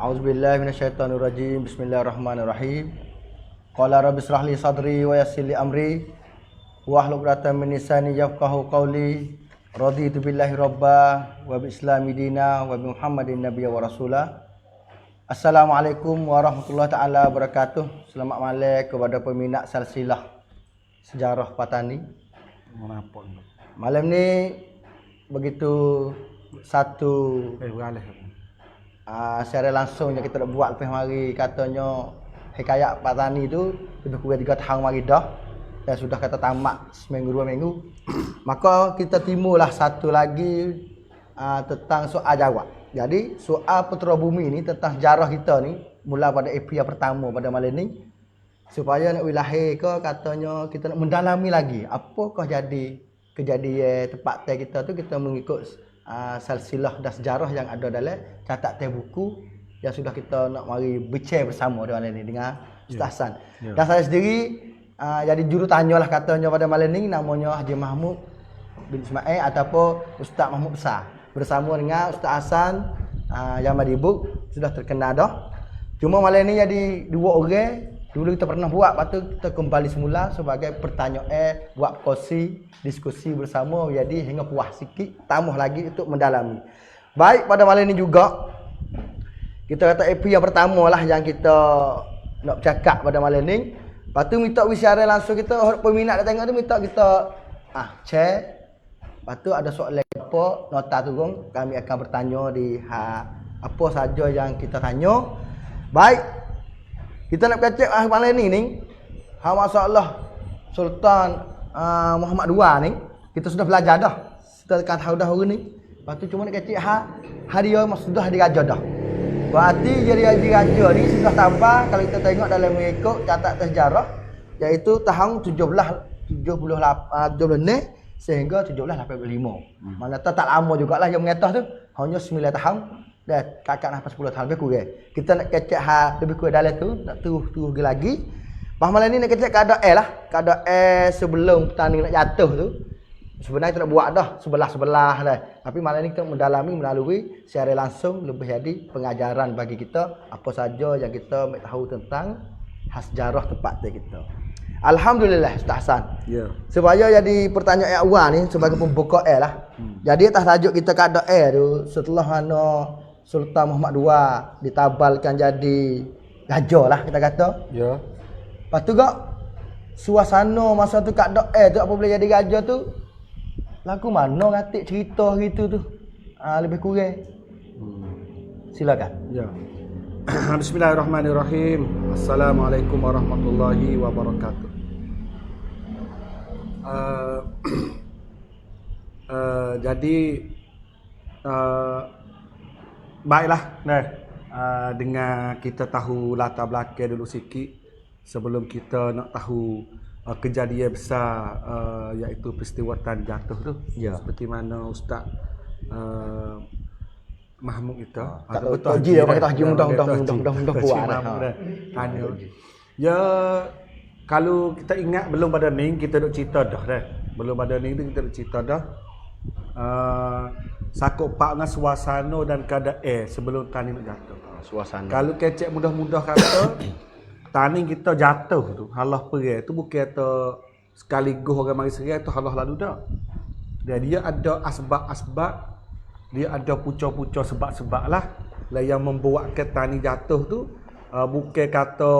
A'udzubillahi minasyaitonirrajim. Bismillahirrahmanirrahim. Qala rabbi shrah li sadri wa yassir li amri wahlul 'uqdatam min lisani yafqahu qawli. Raditu billahi rabba wa bi islami dina wa bi Muhammadin nabiyya wa rasula. Assalamualaikum warahmatullahi taala wabarakatuh. Selamat malam kepada peminat silsilah sejarah Patani. Malam ni begitu satu secara langsung yang kita dah buat lepas mari katanya hikayat Patani tu lebih kurang 3 tahun mari dah dan sudah kata tamat seminggu 2 minggu. Maka kita timbullah satu lagi tentang soal jawab. Jadi soal Putera Bumi ni tentang sejarah kita ni mula pada EP yang pertama pada malam ni supaya nak lahir ke katanya kita nak mendalami lagi apakah jadi kejadian tempat kita tu kita mengikut silsilah dan sejarah yang ada dalam catatan buku yang sudah kita nak mari bincang bersama dengan ini dengan Ustaz Hasan. Dan saya sendiri jadi jurutanya lah katanya pada malam ni namanya Haji Mahmud bin Ismail ataupun Ustaz Mahmud Besar bersama dengan Ustaz Hasan yang Madibuk sudah terkenal dah. Cuma malam ni jadi 2 orang. Dulu kita pernah buat, lepas tu kita kembali semula sebagai pertanyaan, buat diskusi bersama, jadi hingga puas sikit, tambah lagi untuk mendalami. Baik, pada malam ini juga, kita kata EP yang pertama lah yang kita nak bercakap pada malam ni. Lepas tu minta siaran langsung kita, peminat dah tengok tu minta kita chat. Lepas tu ada soalan apa, nota turun, kami akan bertanya di apa saja yang kita tanya. Baik. Kita nak kacak malam ni masalah Sultan Muhammad II ni kita sudah belajar dah. Kita kan tahu dah hari ni. Lepas tu cuma nak kacak hari dia sudah hari raja dah. Berarti jadi hari raja ni sudah tambah kalau kita tengok dalam mengikut catatan sejarah iaitu tahun 17 sehingga 1785. Mana tak lama jugalah yang mengatas tu. Hanya 9 tahun. Dah kakak nak 10 tahun lebih kurang. Kita nak kecek lebih kurang dalam tu, nak terus lagi. Pas malam ni nak kecek keadaan lah. Keadaan sebelum pertandingan nak jatuh tu. Sebenarnya kita nak buat dah sebelah-sebelah dah. Tapi malam ni kita mendalami melalui secara langsung lebih jadi pengajaran bagi kita apa saja yang kita nak tahu tentang sejarah tempat kita. Alhamdulillah Ustaz Hasan. Ya. Supaya jadi pertanyaan awal ni sebagai pembukaan lah. Jadi atas tajuk kita keadaan tu setelah mana Sultan Muhammad II ditabalkan jadi raja lah kita kata. Ya. Lepas tu kak suasana masa tu keadaan tu apa boleh jadi raja tu lagu mana ngatik cerita gitu tu. Lebih kurang. Silakan. Ya. Bismillahirrahmanirrahim. Assalamualaikum warahmatullahi wabarakatuh. Jadi baiklah dengan kita tahu latar belakang dulu sikit sebelum kita nak tahu kejadian besar iaitu peristiwa Tan jatuh tu. Ya. Seperti mana Ustaz Mahmud kita betul dia orang kata haji mudah buat tanya. Ya kalau kita ingat belum pada ni kita duk cerita dah dah. Belum pada ni kita duk cerita dah. Sakut pak dengan suasana dan keadaan sebelum tani nak jatuh. Suasana. Kalau kecek mudah-mudah kata tani kita jatuh tu, halah perang tu bukan kata sekaligus orang mari serang tu halah lalu dah. Dan dia ada asbab-asbab, dia ada pucuk-pucuk sebab-sebab lah yang membuatkan tani jatuh tu bukan kata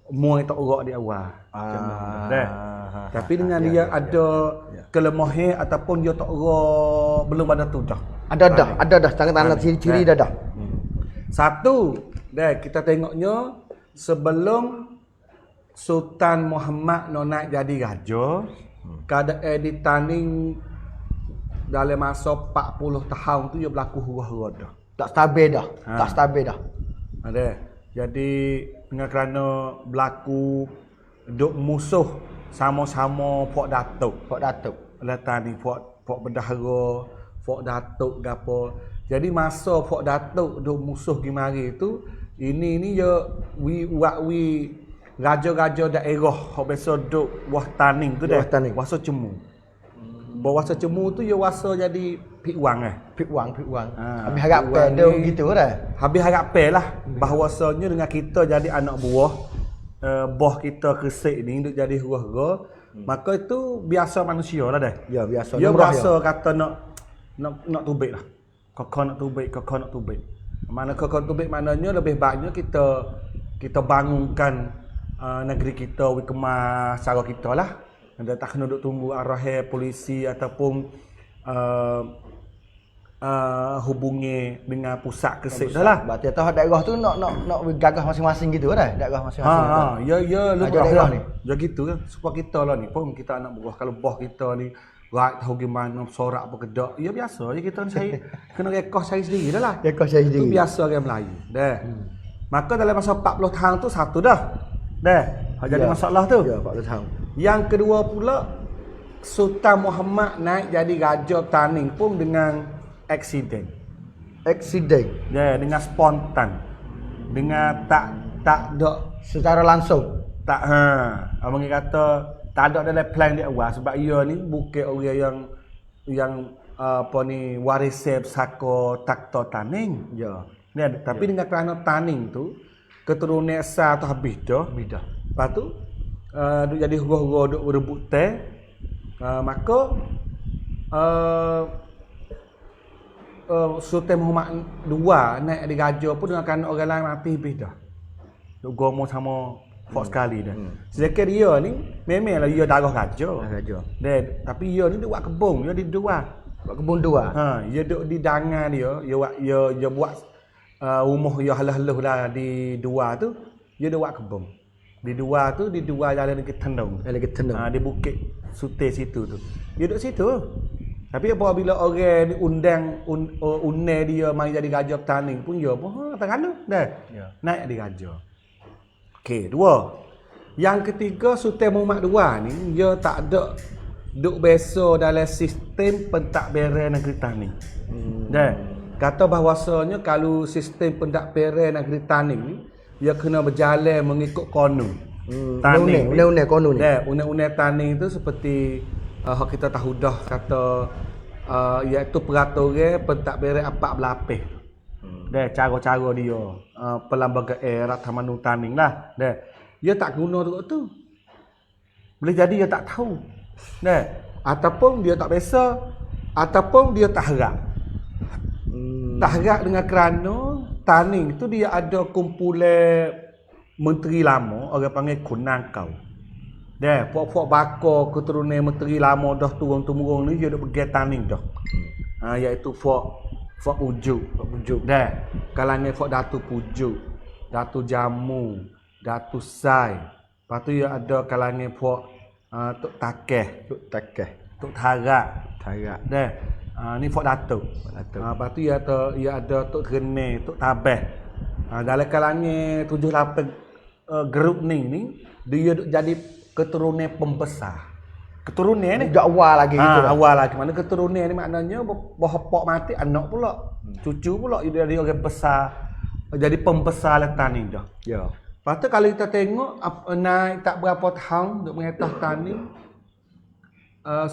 muai tak urak di awal. Tapi dengan dia ada kelemahan ataupun dia tak urak belum ada tu dah. Ada dah tanda-tanda ciri-ciri dah. Satu, kita tengoknya sebelum Sultan Muhammad nak naik jadi raja, keadaan di Taning dalam masa 40 tahun tu dia berlaku hura-hura dah. Tak stabil dah. Tak stabil dah. Ada. Jadi dengan kerana berlaku duk musuh sama-sama Pok Datuk. Pak Datuk. Letak ni Pok Bendahara, Pok Datuk gapo. Jadi masa Pok Datuk duk musuh gimari tu, ini ya we raja-raja daerah hok biasa duk wah taning tu dah. Wasa cemu. Wasa cemu tu ya wasa jadi pik wang Pik wang. Habis harap pada gitu dah. Habis harap lah bahawasanya dengan kita jadi anak buah boh kita kesik ni duk jadi hura-hura, maka itu biasa manusia lah dah. Ya biasa. Dia biasa kata nak tubik lah. Kakak nak tubik. Mana kakak tubik maknanya lebih baiknya kita bangunkan negeri kita kemas cara kita lah. Anda tak kena duk tunggu arah polisi ataupun hubungi dengan pusat kesik dah lah. Berarti tahu daerah tu nak gagah masing-masing gitu dah. Daerah masing-masing. Ya daerah ni. Ya gitu kan. Supaya kita lah ni pun kita anak buah. Kalau boh kita ni tahu gimana sorak apa kedak. Ya biasa je kita cari kena rekod cari sendiri dah lah. Rekod cari sendiri. Itu biasa orang Melayu. Dah. Maka dalam masa 40 tahun tu satu dah. Dah. Jadi masalah tu. Ya 40 tahun. Yang kedua pula Sultan Muhammad naik jadi raja Taning pun dengan aksiden. Ya, dengan spontan. Dengan tak ada secara langsung. Tak abang kata tak ada dalam plan dia awal sebab ia ni bukan orang yang apa ni waris saka takhta Taning. Ya. Tapi dengan kerana Taning tu keturunan Sa tu habis dah. Lepas tu duk jadi hura-hura duk berebut teh. Maka Sultan Muhammad II naik jadi raja pun dengan kerana orang lain mati habis dah. Duk gomo sama Fok sekali dah. Sedangkan dia ni memanglah dia darah raja. Tapi dia ni duk buat kebun, dia di dua. Buat kebun dua. Dia duk di dangan dia buat rumah dia halah-halah dah di dua tu, dia duk buat kebun. Di dua jalan ke Tendung. Di Bukit Sute situ tu. Dia duduk situ. Tapi apabila orang undang dia mari jadi raja Taning pun dia pun terkena dah. Ya. Naik jadi raja. Okey, dua. Yang ketiga Sultan Muhammad II ni dia tak ada duk biasa dalam sistem pentadbiran negeri Taning. Dah. Kata bahawasanya kalau sistem pentadbiran negeri Taning ni dia kena berjalan mengikut konun. Taning. Undang-undang konun ni. Undang-undang Taning tu seperti kita tahu dah kata iaitu peraturan pentadbiran 4 berlapis. Cara-cara dia perlembagaan Rathamanu Taning lah. Dia tak guna tu. Boleh jadi dia tak tahu. Ataupun dia tak biasa ataupun dia tak harap. Tak harap dengan kerana Taning tu dia ada kumpulan menteri lama, orang panggil Kunangkau. Puak-puak bakar keturunan menteri lama dah turun-temurun ni dia duk pergi Taning dah. Iaitu Puak Pujuk. Kalangan Puak Datu Pujuk, Datu Jamu, Datu Sai. Lepas tu dia ada kalangan Puak Tok Takeh, Tok Tarak. Ni Puak Datuk. Lepas tu dia ada Tok Rene, Tok Tabeh. Dalam kalangan 7-8 grup ni dia jadi keturunan pembesar. Keturunan ni dah awal lagi gitu lah. Awal lagi. Mana keturunan ni maknanya bapak mati anak pula. Cucu pula dia jadi orang besar. Jadi pembesar Taning dah. Ya. Lepas tu kalau kita tengok naik tak berapa tahun untuk mengetah Taning,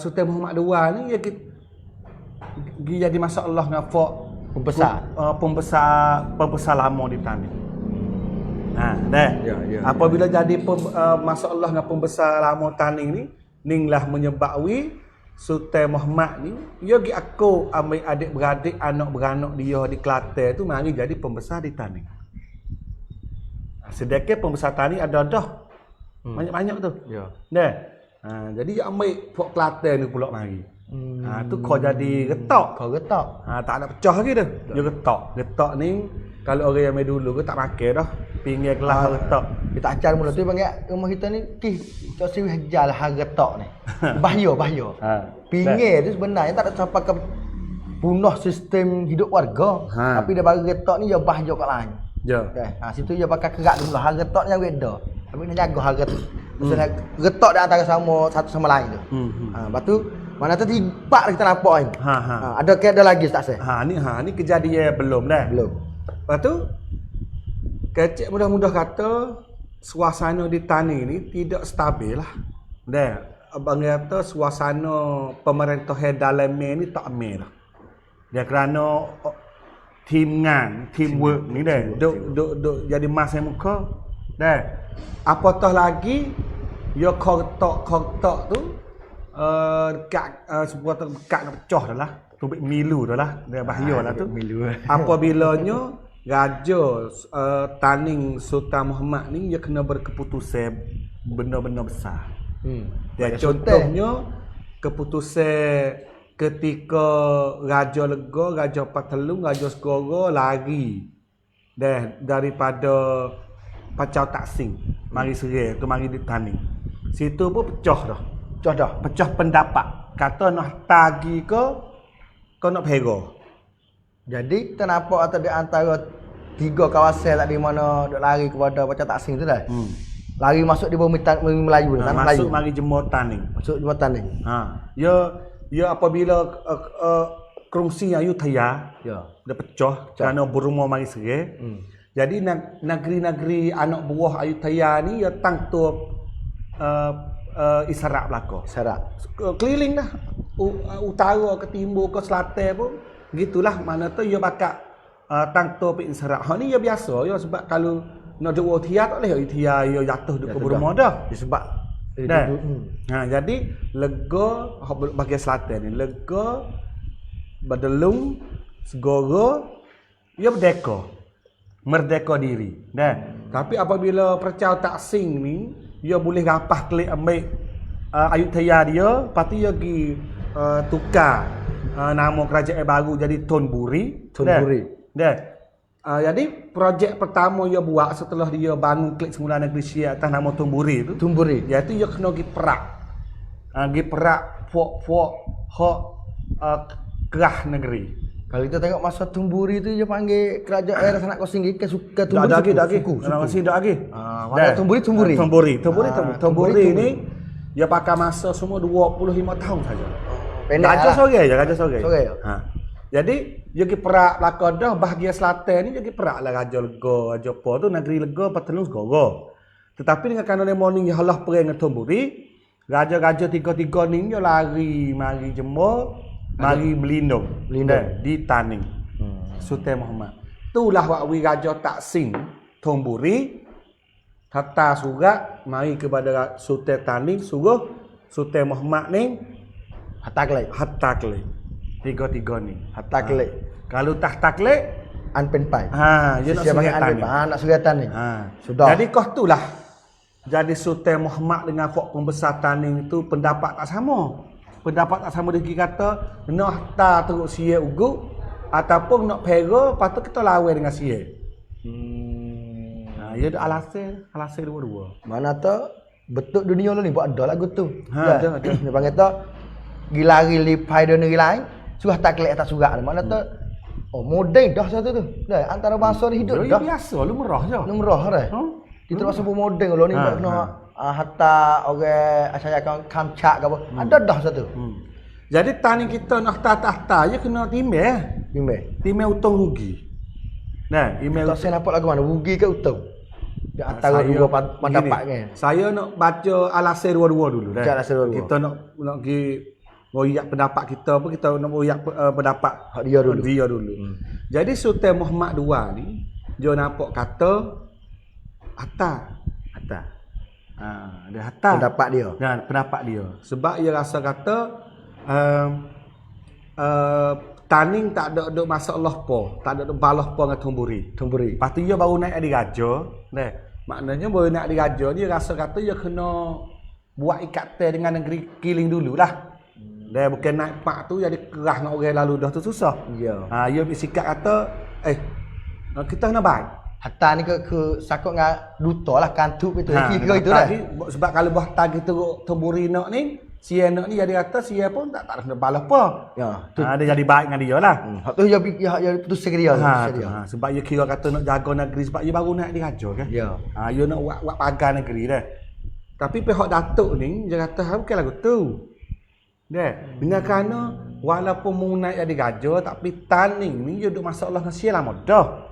Sultan Muhammad II ni dia jadi masalah dengan pembesar lama di Taning. Apabila jadi masalah dengan pembesar lama Taning ni, ninglah menyebabkan Sultan Muhammad ni dia pergi aku ambil adik-beradik anak-beranak dia di Kelantan tu mari jadi pembesar di Taning. Sedangkan pembesar Taning ada dah. Banyak-banyak tu. Ya. Jadi dia ambil Pok Kelantan ni pula mari. Tu kau jadi getak. Tak ada pecah lagi dah. Dia getak. Getak ni kalau orang yang main dulu ke tak pakai dah. pinggir kelas retak. Kita ajar mula tu panggil rumah kita ni cok siwih hejal retak ni. Bahaya. Pinggir tu sebenarnya tak ada sampai ke punah sistem hidup warga. Tapi dia bagi retak ni dia bahaya kat lain. Ya. Situ dia pakai kerak dulu. Retak ni yang beda. Tapi nak jaga harga tu. Maksudnya retak di antara satu sama lain tu. Lepas tu mana tu tiba kita nampak ni. Ada ke ada lagi tak saya? Ni kejadian belum dah. Belum. Lepas tu kecik mudah-mudah kata suasana di Tani ni tidak stabil lah. Dah, abang kata suasana pemerintah dalam ni tak amin lah. Dia kerana teamwork ni dah duk jadi masa muka. Dah. Apatah lagi ya kortok tu sebuah dekat nak pecah dah lah. Tubik milu dah lah. Dia bahaya lah tu. Apabilanya Raja Taning Sultan Muhammad ni dia kena berkeputusan benda-benda besar. Ya, contohnya keputusan ketika Raja Lega, Raja Patelung, Raja Segara lari daripada Pacau Taksin, mari serai tu mari di Taning. Situ pun pecah dah. Pecah pendapat. Kata nak tagi kau nak pera. Jadi kita nampak atau di antara 3 kawasan tadi mana duk lari kepada Pacau Taksin tu dah. Lari masuk di bumi Melayu ni, tanah Melayu. Masuk mari Jemur Taning. Masuk jembatan ni. Ya apabila kerungsi Ayutthaya dia pecah kerana berumur mari serai. Jadi negeri-negeri anak buah Ayutthaya ni ya tangtup isarak belaka. Keliling dah. Utara ke timur ke selatan pun gitulah, mana tu ya bakal tangtup isarak. Ni ya biasa ya, sebab kalau nak duk Ayutthaya tak boleh Ayutthaya ya jatuh duk berumur dah. Sebab jadi Lega bahagian selatan ni, Lega, Badelung, Segara ia merdeka diri. Tapi apabila Pacau Taksin ni dia boleh rapah klik ambil Ayutthaya dia, lepas tu dia pergi tukar nama kerajaan baru jadi Tun Buri. Jadi projek pertama dia buat setelah dia bangun klik semula negeri Syiah atas nama Tun Buri tu. Iaitu dia kena pergi perang. Pergi perang puak-puak hak kerah negeri. Kalau kita tengok masa Tun Buri tu dia panggil kerajaan Sanak Kosing ke Tun Buri suku. Nak lagi. Mana Tun Buri ni dia pakai masa semua 25 tahun saja. Raja Sorry. Jadi dia pergi perak belakang dah bahagian selatan ni dia pergi perak lah Raja Lega, Raja apa tu negeri Lega, Patelung, Segara. Tetapi dengan kerana morning dia halah perang dengan Tun Buri, raja-raja tiga-tiga ni dia lari mari Jemur, mari berlindung di Taning. Sultan Muhammad. Itulah waktu Raja Taksin Tun Buri hantar surat mari kepada Sultan Taning suruh Sultan Muhammad ni hatta klik. Tiga-tiga ni hatta klik. Kalau tak taklek Anpen Pai. Dia nak suratan ni. Nak suratan ni. Sudah. Jadi kau itulah. Jadi Sultan Muhammad dengan Fok Pembesar Taning itu pendapat tak sama. Dia kata nak hantar teruk Syiah ugut ataupun nak pera, lepas tu kita lawan dengan Syiah. Dia ada alasan dua-dua. Mana tu betul dunia ni buat ada lagu tu. Ada. Dia panggil tu gilari lipai dia negeri lain, sudah taklek atas surat. Mana tu moden dah satu tu. Dah antara bangsa ni hidup dah. Biasa lumrah je. Lumrah dah. Kita rasa pun moden kalau ni kena hatta orang saya kamcak ke apa. Ada dah satu. Jadi tani kita nak tahta je kena timbang hutang rugi. Email tak saya nampak lagu mana rugi ke hutang. Di antara dua pendapat kan. Saya nak baca alasan dua-dua dulu dah. Kita nak pergi royak pendapat kita apa, kita nak royak pendapat dia dulu. Jadi Sultan Muhammad II ni dia nampak kata hatta. Dia hatta pendapat dia. Sebab dia rasa kata Taning tak ada masalah apa, tak ada balah apa dengan Tun Buri. Lepas tu dia baru naik di raja. Maknanya baru naik di raja dia rasa kata dia kena buat ikatan dengan negeri Kiling dululah. Dia bukan naik pak tu jadi kerah dengan orang lalu dah tu susah. Dia bersikap kata kita kena baik. Hatta ni ke sakut dengan duta lah kantuk itu. Kira itu dah. Sebab kalau buah tag itu temburi nak ni, sia nak ni jadi kata sia pun tak ada balas apa. Ya. Dia jadi baik dengan dia lah. Hak tu dia putus dia. Sebab dia kira kata nak jaga negeri sebab dia baru naik diraja kan. Ya. Dia nak buat pagar negeri dah. Tapi pihak Datuk ni dia kata bukan lagu tu. Deh, dengan kerana walaupun mu naik jadi raja tapi Taning ni dia duk masalah dengan sia lama dah.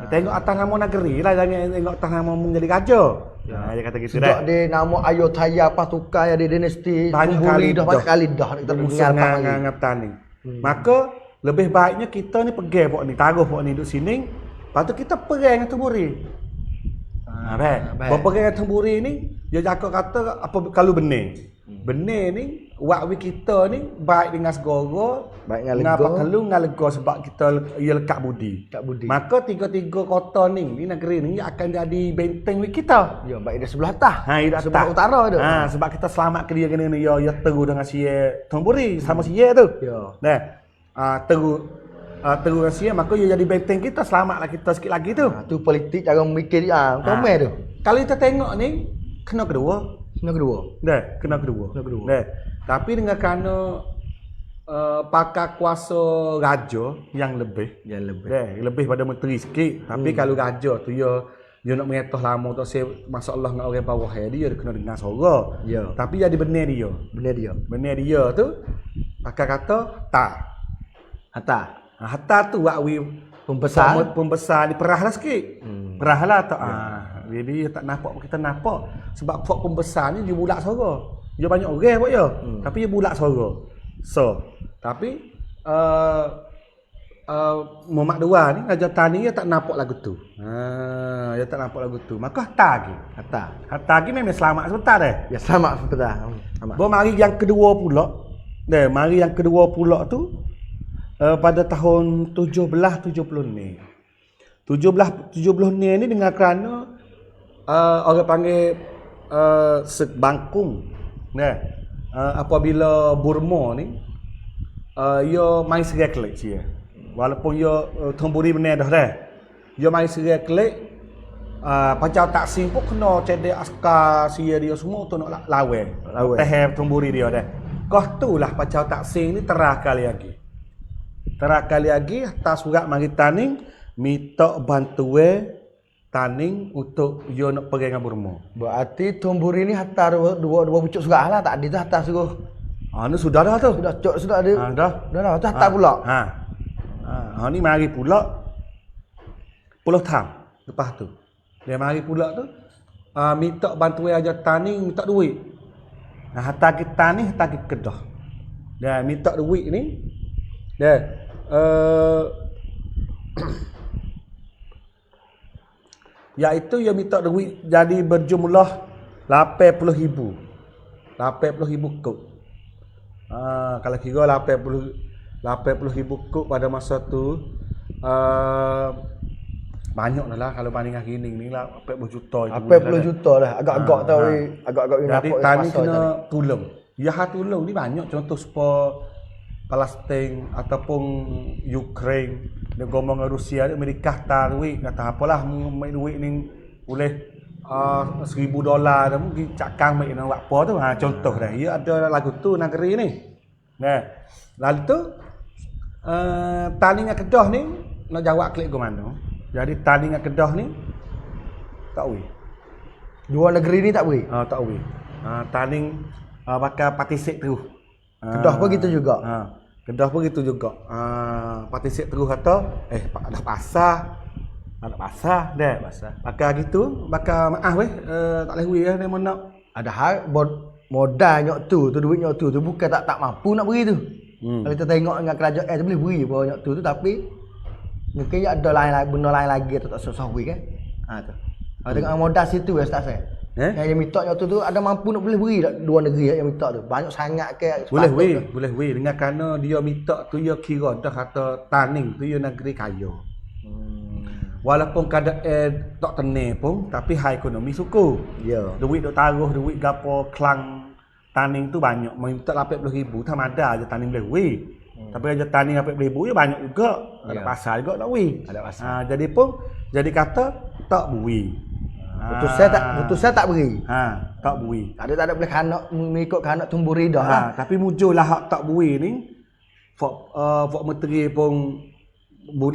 Tengok atas nama negeri lah, jangan tengok atas nama menjadi raja. Ya, dia kata gitu dah. Sejak dia nama Ayodhya apa tukar ada dinasti Tumburi dah banyak kali dah kita dengar dengan Taning. Maka lebih baiknya kita ni pergi pok ni, taruh pok ni duduk sini, lepas tu kita pergi dengan Tumburi. Baik. Pergi dengan Tumburi ni dia cakap kata apa kalau benar. Benar ni wakwi kita ni baik dengan segara, baik dengan Pakelu dengan lega sebab kita ia lekat budi. Maka tiga-tiga kota ni negeri ni akan jadi benteng kita. Ya, baik dia sebelah atas. Dia sebelah utara tu. Sebab kita selamat ke dia kena ni ya teru dengan sia Tumburi sama sia tu. Ya. Nah. Teru dengan sia maka ia jadi benteng kita, selamatlah kita sikit lagi tu. Tu politik cara memikir komen tu. Kalau kita tengok ni kena kedua. Kena kedua. Tapi dengan kerana pakar kuasa raja yang lebih. Lebih pada menteri sikit. Tapi kalau raja tu dia nak mengetah lama tak saya masalah dengan orang bawah dia kena dengar suara. Ya. Tapi jadi benar dia tu pakar kata tak. Hatta tu wakwi pembesar diperahlah sikit. Perahlah tak. Jadi tak nampak kita nampak sebab pok pembesar ni dia bulat suara. Dia banyak orang buat ya. Tapi dia bulat suara. Tapi Muhammad II ni Raja Tani dia tak nampak lagu tu. Dia tak nampak lagu tu. Maka Hatta lagi memang selamat sebentar dah. Ya selamat sebentar. Mari yang kedua pula tu pada tahun 1770 ni. 1770 ni dengan kerana orang panggil Bangkung. Apabila Burma ni ia main serak-kelik sia. Walaupun ia Tumburi benar dah. Dia main serak-kelik Pacau Taksim pun kena cedek askar sia dia semua tu nak lawan. Tehep Tumburi dia dah. Kau tu lah Pacau Taksim ni terah kali lagi atas surat mari Taning minta bantuan Taning untuk dia nak pergi dengan Burma. Berarti Tumburi ni hantar dua pucuk surat lah, tak ada tu hantar suruh. Ni sudah dah tu. Sudah ada. Dah tu hantar pula. Ni mari pula 10 tahun lepas tu. Dia mari pula tu minta bantuan aja Taning minta duit. Hantar kita ni hantar ke Kedah. Dia minta duit ni. Dia iaitu dia minta duit jadi berjumlah 80,000 kop. Kalau kira 80,000 kop pada masa tu banyak lah kalau banding hari ni lah 80 juta. 80 juta lah. Agak-agak tahu agak-agak jadi Tani kena tolong. Ya tolong ni banyak contoh supaya Palestin ataupun Ukraine dia ngomong dengan Rusia dia Amerika tak duit kata apalah main duit ni boleh $1,000 dah mungkin cakang main nak buat apa tu contoh dah ya ada lagu tu negeri ni. Lalu tu Taning dengan Kedah ni nak jawab klik ke mana. Jadi Taning dengan Kedah ni tak boleh. Dua negeri ni tak boleh. Tak boleh. Taning bakal partisip terus. Kedah pun gitu juga. Kedah pun gitu juga. Partisip terus kata, ada pasar dah. Bakal gitu, bakal maaf tak boleh weh dia nak. Ada hal modal nyok tu duit nyok tu bukan tak mampu nak beri tu. Kalau kita tengok dengan kerajaan tu boleh beri apa nyok tu tapi mungkin ada benda lain lagi atau tak susah beri kan. Tu. Tengok modal situ tak saya. Yang minta nyok tu ada mampu nak boleh beri dua negeri yang minta tu. Banyak sangat ke boleh weh dengan kerana dia minta tu dia kira dah kata Taning tu dia negeri kaya. Walaupun keadaan tak tenang pun tapi high ekonomi suku. Ya. Duit duk taruh duit gapo kelang Taning tu banyak. Minta 80,000 tam ada aja Taning boleh weh. Tapi aja Taning 80,000 ya banyak juga. Ada pasar juga tak weh. Ada pasar. Jadi pun Jadi kata tak bui. Putusnya tak beri. Tak bui. Tak ada boleh kanak mengikut kanak tumburi dah lah. Tapi muncullah hak tak bui ni. Fok menteri pun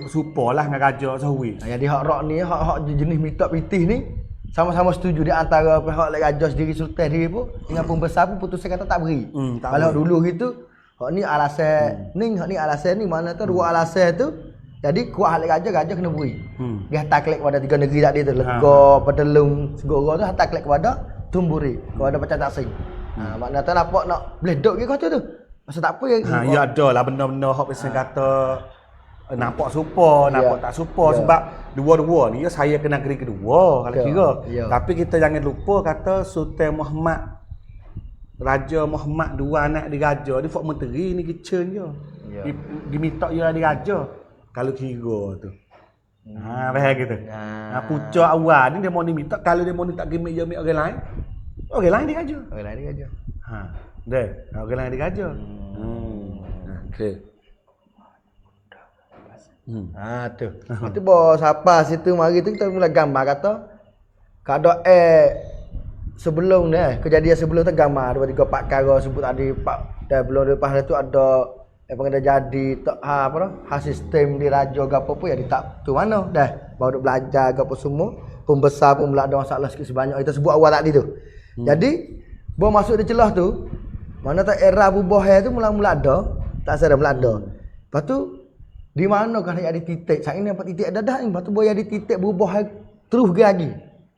support lah dengan raja Sahui. Jadi hak rock ni, hak jenis mitok pitih ni sama-sama setuju di antara pihak raja sendiri, sultan sendiri pun dengan pembesar pun putusnya kata tak beri. Kalau dulu gitu, hak ni alasan hak ni alasan ni, mana tu dua alasan tu. Jadi kuat hak raja kena beri. Dia hantar kelek kepada tiga negeri tadi tu, Legor, Pedelung, Segoro tu hantar kelek kepada Tumburi, kepada Pecah Taksing. Makna tu nampak nak boleh duk ke kata tu. Masa tak apa ya ada lah benda-benda hak pesan kata nampak super, nampak tak super sebab dua-dua ni saya ke negeri kedua kalau kira. Tapi kita jangan lupa kata Sultan Muhammad, Raja Muhammad dua anak diraja dia fok menteri ni kecil je. Diminta je diraja. Kalau kira tu. Faham gitu. Pucuk awal ni dia mau diminta, kalau dia mau tak gimik je ambil orang lain diraja. Orang lain diraja. Orang lain diraja. Okey. Tu. Itu bawa siapa situ mari tu kita mula gambar kata kada sebelum ni kejadian sebelum tu gambar 2 3 4 perkara sebut tadi dan belum lepas tu ada pengen jadi sistem di raja ke apa pun ya tak tu mana dah baru duk belajar ke apa semua pembesar pun mula ada masalah sikit sebanyak kita sebut awal tadi tu. Jadi bawa masuk di celah tu mana tak era bubuh tu mula-mula ada tak sadar mula ada. Lepas tu di mana kan ada titik saya ni dapat titik ada dah ni lepas tu bawa ada titik bubuh terus lagi.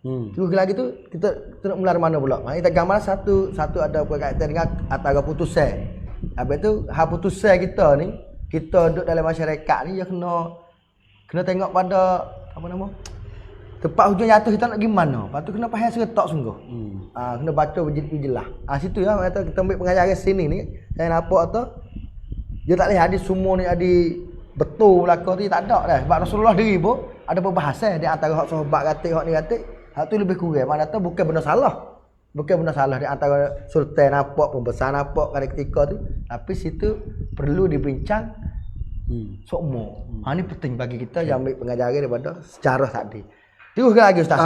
Terus lagi tu kita nak mula mana pula. Mari kita gambar satu ada berkaitan dengan antara putusan. Habis tu hak putusan kita ni kita duduk dalam masyarakat ni ya kena tengok pada apa nama tempat hujung jatuh kita nak pergi mana. Lepas tu kena faham seretak sungguh. Kena baca berjelas. Situ ya kata kita ambil pengajaran sini ni saya nampak tu dia tak boleh hadis semua ni ada betul belaka tu tak ada dah. Sebab Rasulullah diri pun ada perbahasan di antara hak sahabat hak ni hak tu lebih kurang. Mana tu bukan benda salah. Bukan benda salah di antara sultan nampak, pembesar nampak pada ketika tu. Tapi situ perlu dibincang semua. Ni penting bagi kita yang ambil pengajaran daripada sejarah tadi. Terus lagi Ustaz.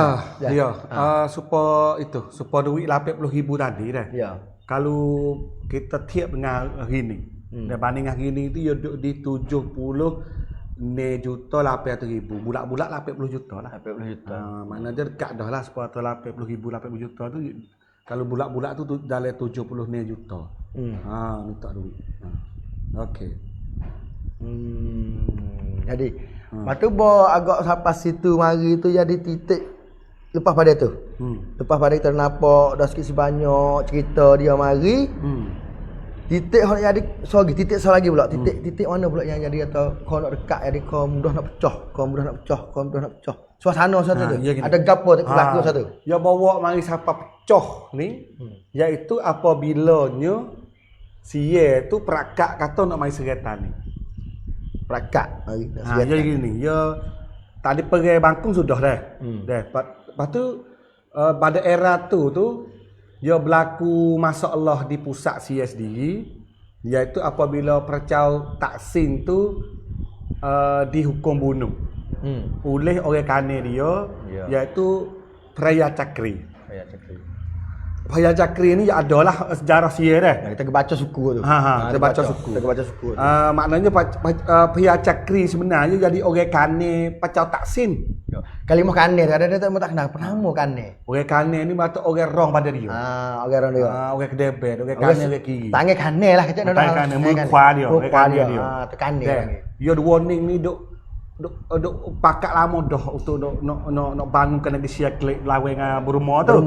Supaya duit 80,000 tadi dah. Kalau kita tiap dengan hari ni. Dan banding hari ni tu dia duduk di 70,800,000. Bulat-bulat 80 juta lah. 80 juta. Maknanya dia dekat dah lah supaya 80,000 80 juta tu. Kalau bulat-bulat tu dalam 70 juta. Minta duit. Okey. Jadi lepas tu agak sampai situ mari tu jadi titik lepas pada tu. Lepas pada kita nampak dah sikit sebanyak cerita dia mari. Titik hok jadi titik lagi pula. Titik mana pula yang jadi atau kau nak dekat jadi kau mudah nak pecah. Suasana satu tu. Ada gapo tak berlaku satu. Ya bawa mari siapa pecah ni iaitu apabilanya sia tu perakak kata nak mai seretan ni. Perakak mari. Jadi gini, ya tadi pergi Bangkung sudah dah. Lepas tu pada era tu dia berlaku masalah di pusat sia sendiri iaitu apabila Percau Taksin tu dihukum bunuh oleh orang kanan dia iaitu Peraya Cakri. Peraya Cakri ni adalah sejarah sia dah. Kita baca suku tu. Kita baca suku. Maknanya Peraya Cakri sebenarnya jadi orang kanan Percau Taksin. Kalimah kanan ada tak kenal penama kanan. Orang kanan ni maksud orang rong pada dia. Orang rong dia. Orang kedebet, orang kanan orang kiri. Tangan kanan lah kecak tangan kanan mukha dia, orang kanan dia. Tekanan lagi. Dia warning ni duk pakat lama dah untuk nak bangunkan negeri Siak lawan dengan Burma tu.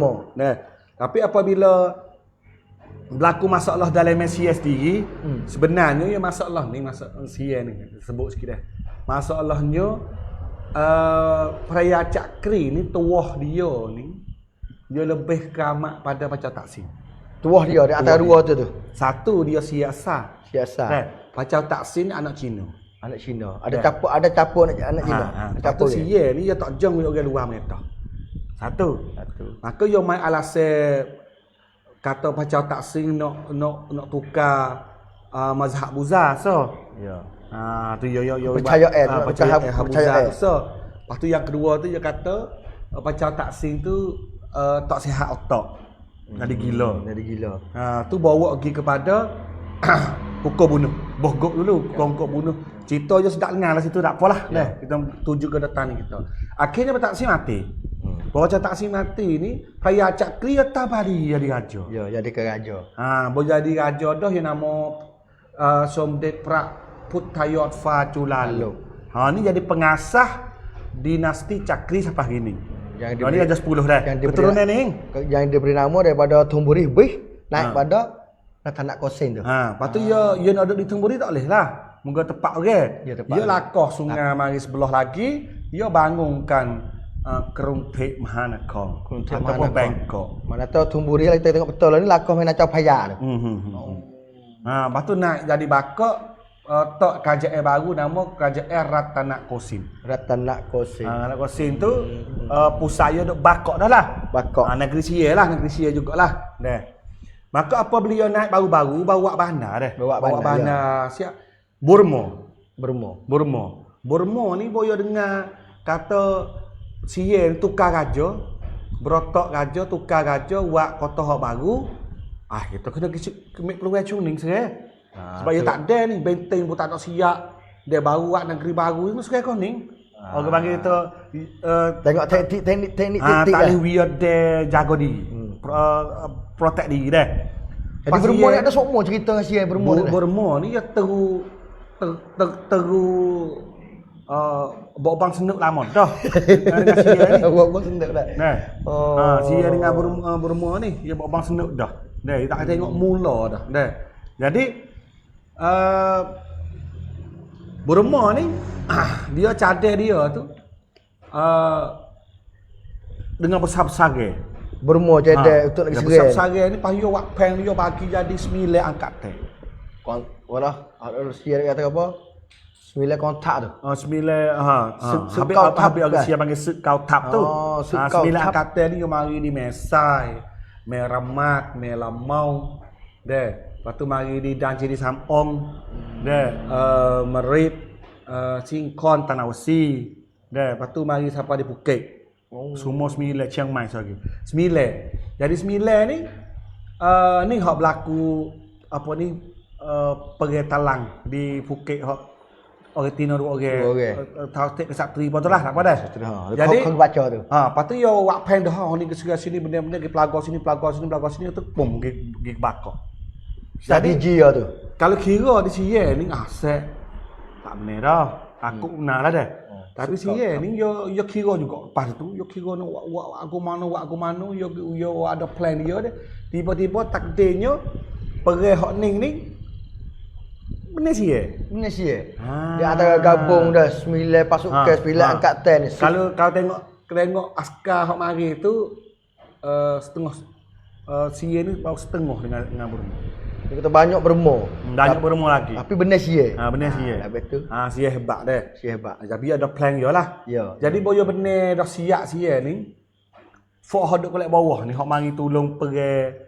Tapi apabila berlaku masalah dalam Malaysia sendiri, sebenarnya ya masalah Malaysia ni sebut sikit dah. Masalahnya Peraya Cakri ni tuah dia ni dia lebih keramat pada Percau Taksin. Tuah dia antara dua tu. Satu dia siasa. Percau Taksin anak Cina. Anak Cina. Ada capur anak Cina. Capur sia ni dia tak jeng orang luar mereka. Satu. Maka yo mai alasan kata Percau Taksin nak tukar mazhab Buza so. Tu yo percaya percaya so Lepas tu yang kedua tu dia kata pacar taksim tu tak sihat otak. Jadi gila. Jadi gila. Tu bawa pergi kepada hukum bunuh. Bogok dulu, hukum bunuh. Cerita je sedap dengar lah situ, tak apalah. Kita tuju ke datang ni kita. Akhirnya taksim mati. Bawa taksim mati ni, Raya Cakri atau Bari jadi raja. Ya, jadi ke raja. Boleh jadi raja dah yang nama Somdet Prak Putayot Faculalu. Ni jadi pengasah dinasti Cakri sampai gini. Yang ni ada 10 dah. Keturunan ni. Yang diberi nama daripada Tumburi Bih naik pada Tanak Kosin tu. Lepas tu dia nak duduk di Tumburi tak boleh lah. Moga tepat okey. Dia lakoh sungai mari sebelah lagi, dia bangunkan Kerungthek Mahanakon ataupun Bangkok. Mana tahu Tumburi lah kita tengok betul lah ni lakoh main Acau Paya tu. Lepas tu naik jadi bakok tok kerajaan baru nama kerajaan Ratanak Kosin. Ratanak Kosin. Ratanak Kosin tu pusat dia duk bakok dah lah. Bakok. Negeri Sia lah, negeri Sia jugalah. Dah. Maka apa beliau naik baru-baru bawa bandar dah. Bawa bandar siap Burma. Burma ni boyo dengar kata Sia tukar raja, berotak raja, tukar raja buat kota hak baru. Kita kena kemik peluang cuning sekarang. Sebab dia tak ada ni, benteng pun tak nak siap. Dia baru buat negeri baru ni sekarang kuning. Orang panggil kita tengok teknik tak boleh weird dia jaga diri. Protect diri dah. Jadi Burma ni ada semua cerita dengan Sia Burma ni. Burma ni dia teru bang senuk lama dah. Dengan Sia ni. Bang senuk dah. Sia dengan Burma ni dia bang senuk dah. Dia tak tengok mula dah. Jadi Burma ni dia cadar dia tu dengan besar-besar ke. Burma cadar untuk lagi serai. Besar-besar ni payah wak peng dia bagi jadi 9 angkatan. Walah, Sia kata apa? 9 kontak tu. 9 habis agak Sia panggil kau tap tu. 9 angkatan ni dia mari di Mesai, Meramat, Melamau. Lepas tu mari di Danci di Samong. Merit, Singkon, Tanah Usi. Lepas tu mari sampai di Phuket. Semua 9 Chiang Mai lagi. 9. Jadi 9 ni ni hak berlaku apa ni pergi talang di Phuket hak orang Tino dua orang. Tahu tek kesatri apa tu lah, tak apa dah. Jadi kau baca tu. Lepas tu yo wak pen dah ni ke sini benda-benda ke pelagar sini tu pum gi bakok. Strategi dia tu. Kalau kira di Sia ni aset tak benar dah. Aku benar lah dah. Tapi Sia ni yo kira juga lepas tu yo kira nak wak aku mana yo ada plan dia dah. Tiba-tiba takdirnya pergi hak ning ni benar Sia. Dia antara gabung dah 9 pasukan 9 angkatan ni. Kalau tengok askar hak mari tu setengah Sia ni baru setengah dengan Burma. Dia kata banyak Burma. Banyak Burma lagi. Tapi benar Sia. Benar Sia. Betul. Sia hebat dah. Sia hebat. Tapi ada plan dia lah. Ya. Jadi boyo benar dah siap Sia ni. Fok hok duk kolek bawah ni hok mari tolong pergi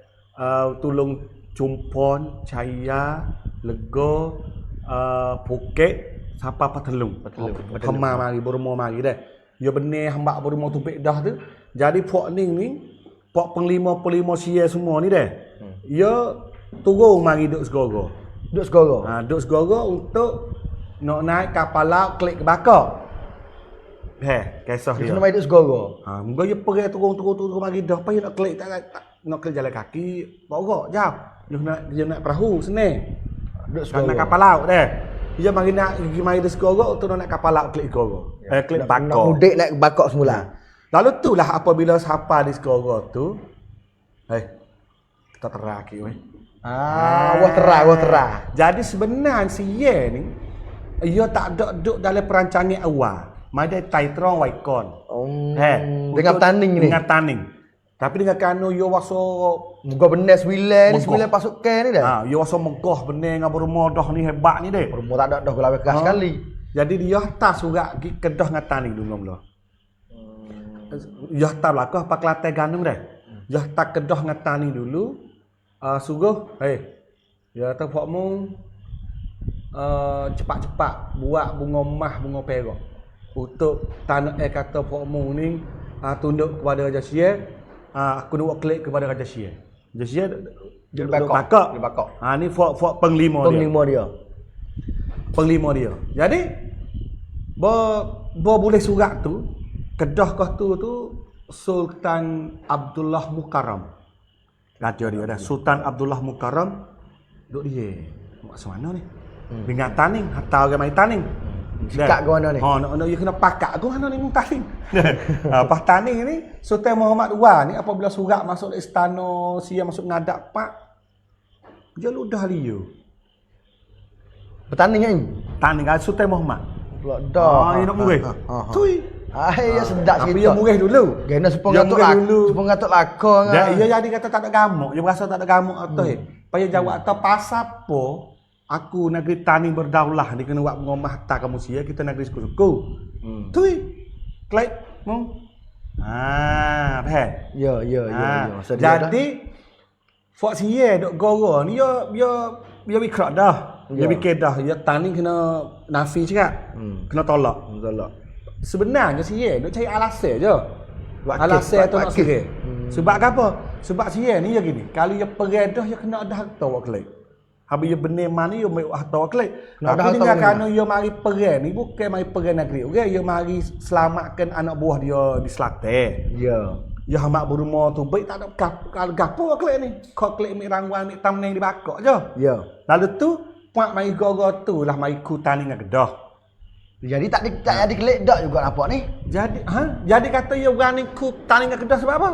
tolong Chumpon, Chaya, Lego, Phuket sampai Patelung. Hamba mari Burma mari dah. Dia benar hamba Burma tu bek dah tu. Jadi Pok Ning ni, Pok penglima Sia semua ni dah. Dia turun mari duk segoro. Duk segoro untuk nak naik kapal laut klik ke bakar. Kisah dia. Kena mai duk segoro. Moga dia pergi turun mari dah payah nak klik tak nak klik jalan kaki, bawa jauh. Dia nak perahu senang. Nak kapal laut dah. Dia mari duk segoro untuk nak kapal laut klik segoro. Klik bakar. Nak mudik naik bakar semula. Lalu itulah apabila siapa di segoro tu. Kita teraki weh. Wah terah. Jadi sebenarnya Sia ni ia tak duduk dalam perancangan awal. Mai tai trong wai kon. Dengan taning ni. Dengan taning. Tapi dengan kanu ia waso muka benar 9 pasukan ni dah. Ia waso megah benar dengan Burma dah ni hebat ni deh. Burma tak ada dah gelawe keras sekali. Jadi dia hantar surat pergi Kedah dengan taning dulu mula. Dia hantar belakang pak Kelantan Ganung dah. Dia hantar Kedah dengan taning dulu. Suruh, ya kata pokmu cepat-cepat buat bunga emas, bunga perak untuk tanah kata Pokmu ni tunduk kepada Raja Syekh, aku nak buat klik kepada Raja Syekh. Raja Syekh dia bakak. Ni fok penglima dia. Penglima dia. Jadi boleh surat tu Kedah kau tu Sultan Abdullah Mukarram. Raja dia dah Sultan Abdullah Mukarram duk dia. Macam mana ni? Dengan taning, hatta orang main taning. Sikap ke mana ni? Nak dia kena pakak ke mana ni taning. Pas taning ni Sultan Muhammad II ni apabila surat masuk istana, sia masuk ngadap pak. Dia ludah liu. Bertanding kan? Taning kan Sultan Muhammad. Pula dah. Dia nak murih. Tui. Ya sedap tapi cerita. dia murih dulu. Gena sepong gatuk lakon. Dia jadi kata tak ada gamuk. Dia berasa tak ada gamuk atau Paya jawab atau pasal apa aku negeri Taning berdaulah ni kena buat ngomah tak kamu sia kita negeri suku-suku. Tui. Klik. Faham? Ya. Jadi Fok sia dok goro ni dia ikrar dah. Dia fikir dah dia Taning kena nafi cakap. Kena tolak. Sebenarnya sia dok cari alasan je. Alasan tu nak sihir. Sebab apa? Sebab sihir ni dia gini. Kalau dia peredah dia kena ada harta buat kelek. Habis dia benih mana dia mai harta buat kelek. Tapi dengan kerana dia mari perang ni bukan mari perang negeri. Okey, dia mari selamatkan anak buah dia di Selatan. Ya. Ya hamba berumah tu baik tak ada kalau gapo kelek ni. Kau kelek mik rangwang mik tamneng di bakok je. Ya. Lalu tu puak mai goro tu lah mai ku Taning dengan Kedah. Jadi tak jadi kelek dak juga nampak ni. Jadi kata dia berani ku Taning dengan Kedah sebab apa?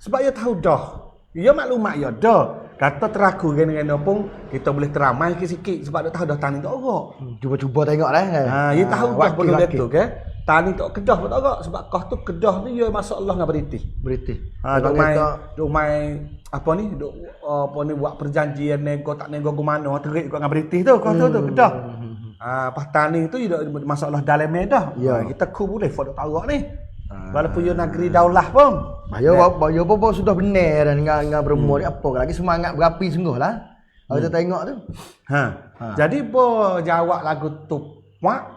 Sebab dia tahu dah. Dia maklumat dia dah. Kata teraku gena-gena pun kita boleh teramai sikit sebab dia tahu dah Taning tak orok. Cuba tengok dah kan. Dia tahu dah benda tu ke. Taning tak Kedah pun tak orok sebab kau tu Kedah ni dia masya-Allah dengan British. Duk mai apa ni? Buat perjanjian nego tak nego ke mana terik dengan British tu. Kau tu Kedah. Pas Taning tu dia masya-Allah dalam medah. Kita ku boleh fot tak orok ni. Walaupun dia negeri daulah pun. Bayo pun sudah benar dengan berumur ni apa lagi semangat berapi sungguhlah. Kalau kita tengok tu. Jadi jawab lagu tu puak.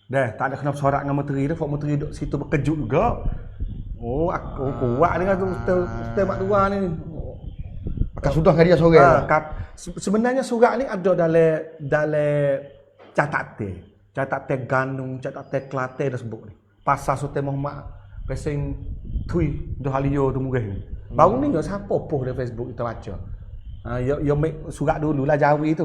Dah tak ada kena sorak dengan menteri tu, Fok menteri duduk situ berkejut juga. Aku kuat dengan tu Ustaz Mak Dua ni. Maka sudah dengan dia seorang. Sebenarnya surat ni ada dalam catatan Ganung, catatan Kelantan dah sebut ni. Pasal Sultan Muhammad pesing tui dah halio tu murih ni. Baru ni siapa post di Facebook kita baca. Ya make surat dululah Jawi tu.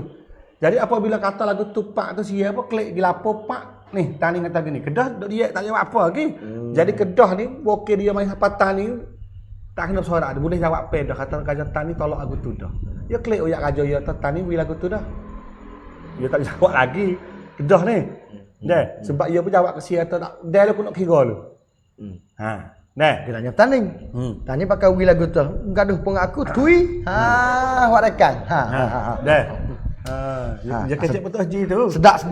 Jadi apabila kata lagu tu pak tu sia apa klik gilapo pak ni Taning kata gini. Kedah dok dia tak jawab apa lagi. Jadi Kedah ni okey dia main hapatan ni tak kena sorak dia boleh jawab apa dah kata Raja Taning tolak lagu tu dah. Ya klik oyak raja ya Taning bila lagu tu dah. Dia tak jawab lagi. Kedah ni. Dah sebab dia pun jawab ke sia tak dia aku nak kira lu. Nah, dia tanya Taning. Taning pakai wi lagu tu. Gaduh pun aku tui. Awak rekan. Dah. Dia kecek betul haji tu. Sedap.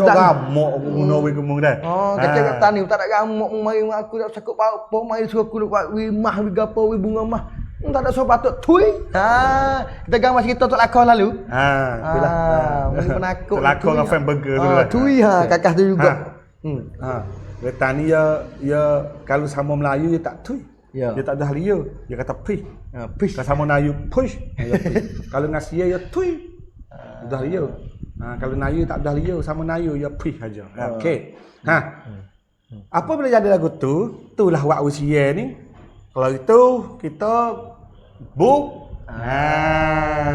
Gamuk aku guna wi gemung dah. Kecek kat Taning tak ada gamuk mari aku tak sakut apa mari suruh aku buat wi mah wi gapo wi bunga mah. Tak ada sobat tu tui. Kita gambar cerita tu lakon lalu. Itulah. Mungkin penakut. Lakon dengan fan burger tu lah. Tui kakak tu juga. Tani ya kalau sama Melayu dia tak tui. Dia tak dah liu. Dia kata pih. Kalau sama Melayu push. Kalau ngasia ya tui. Dah liu. Kalau Melayu tak dah liu sama Melayu ya pih aja. Okey. Apa bila jadi lagu tu? Itulah wak usia ni. Kalau itu kita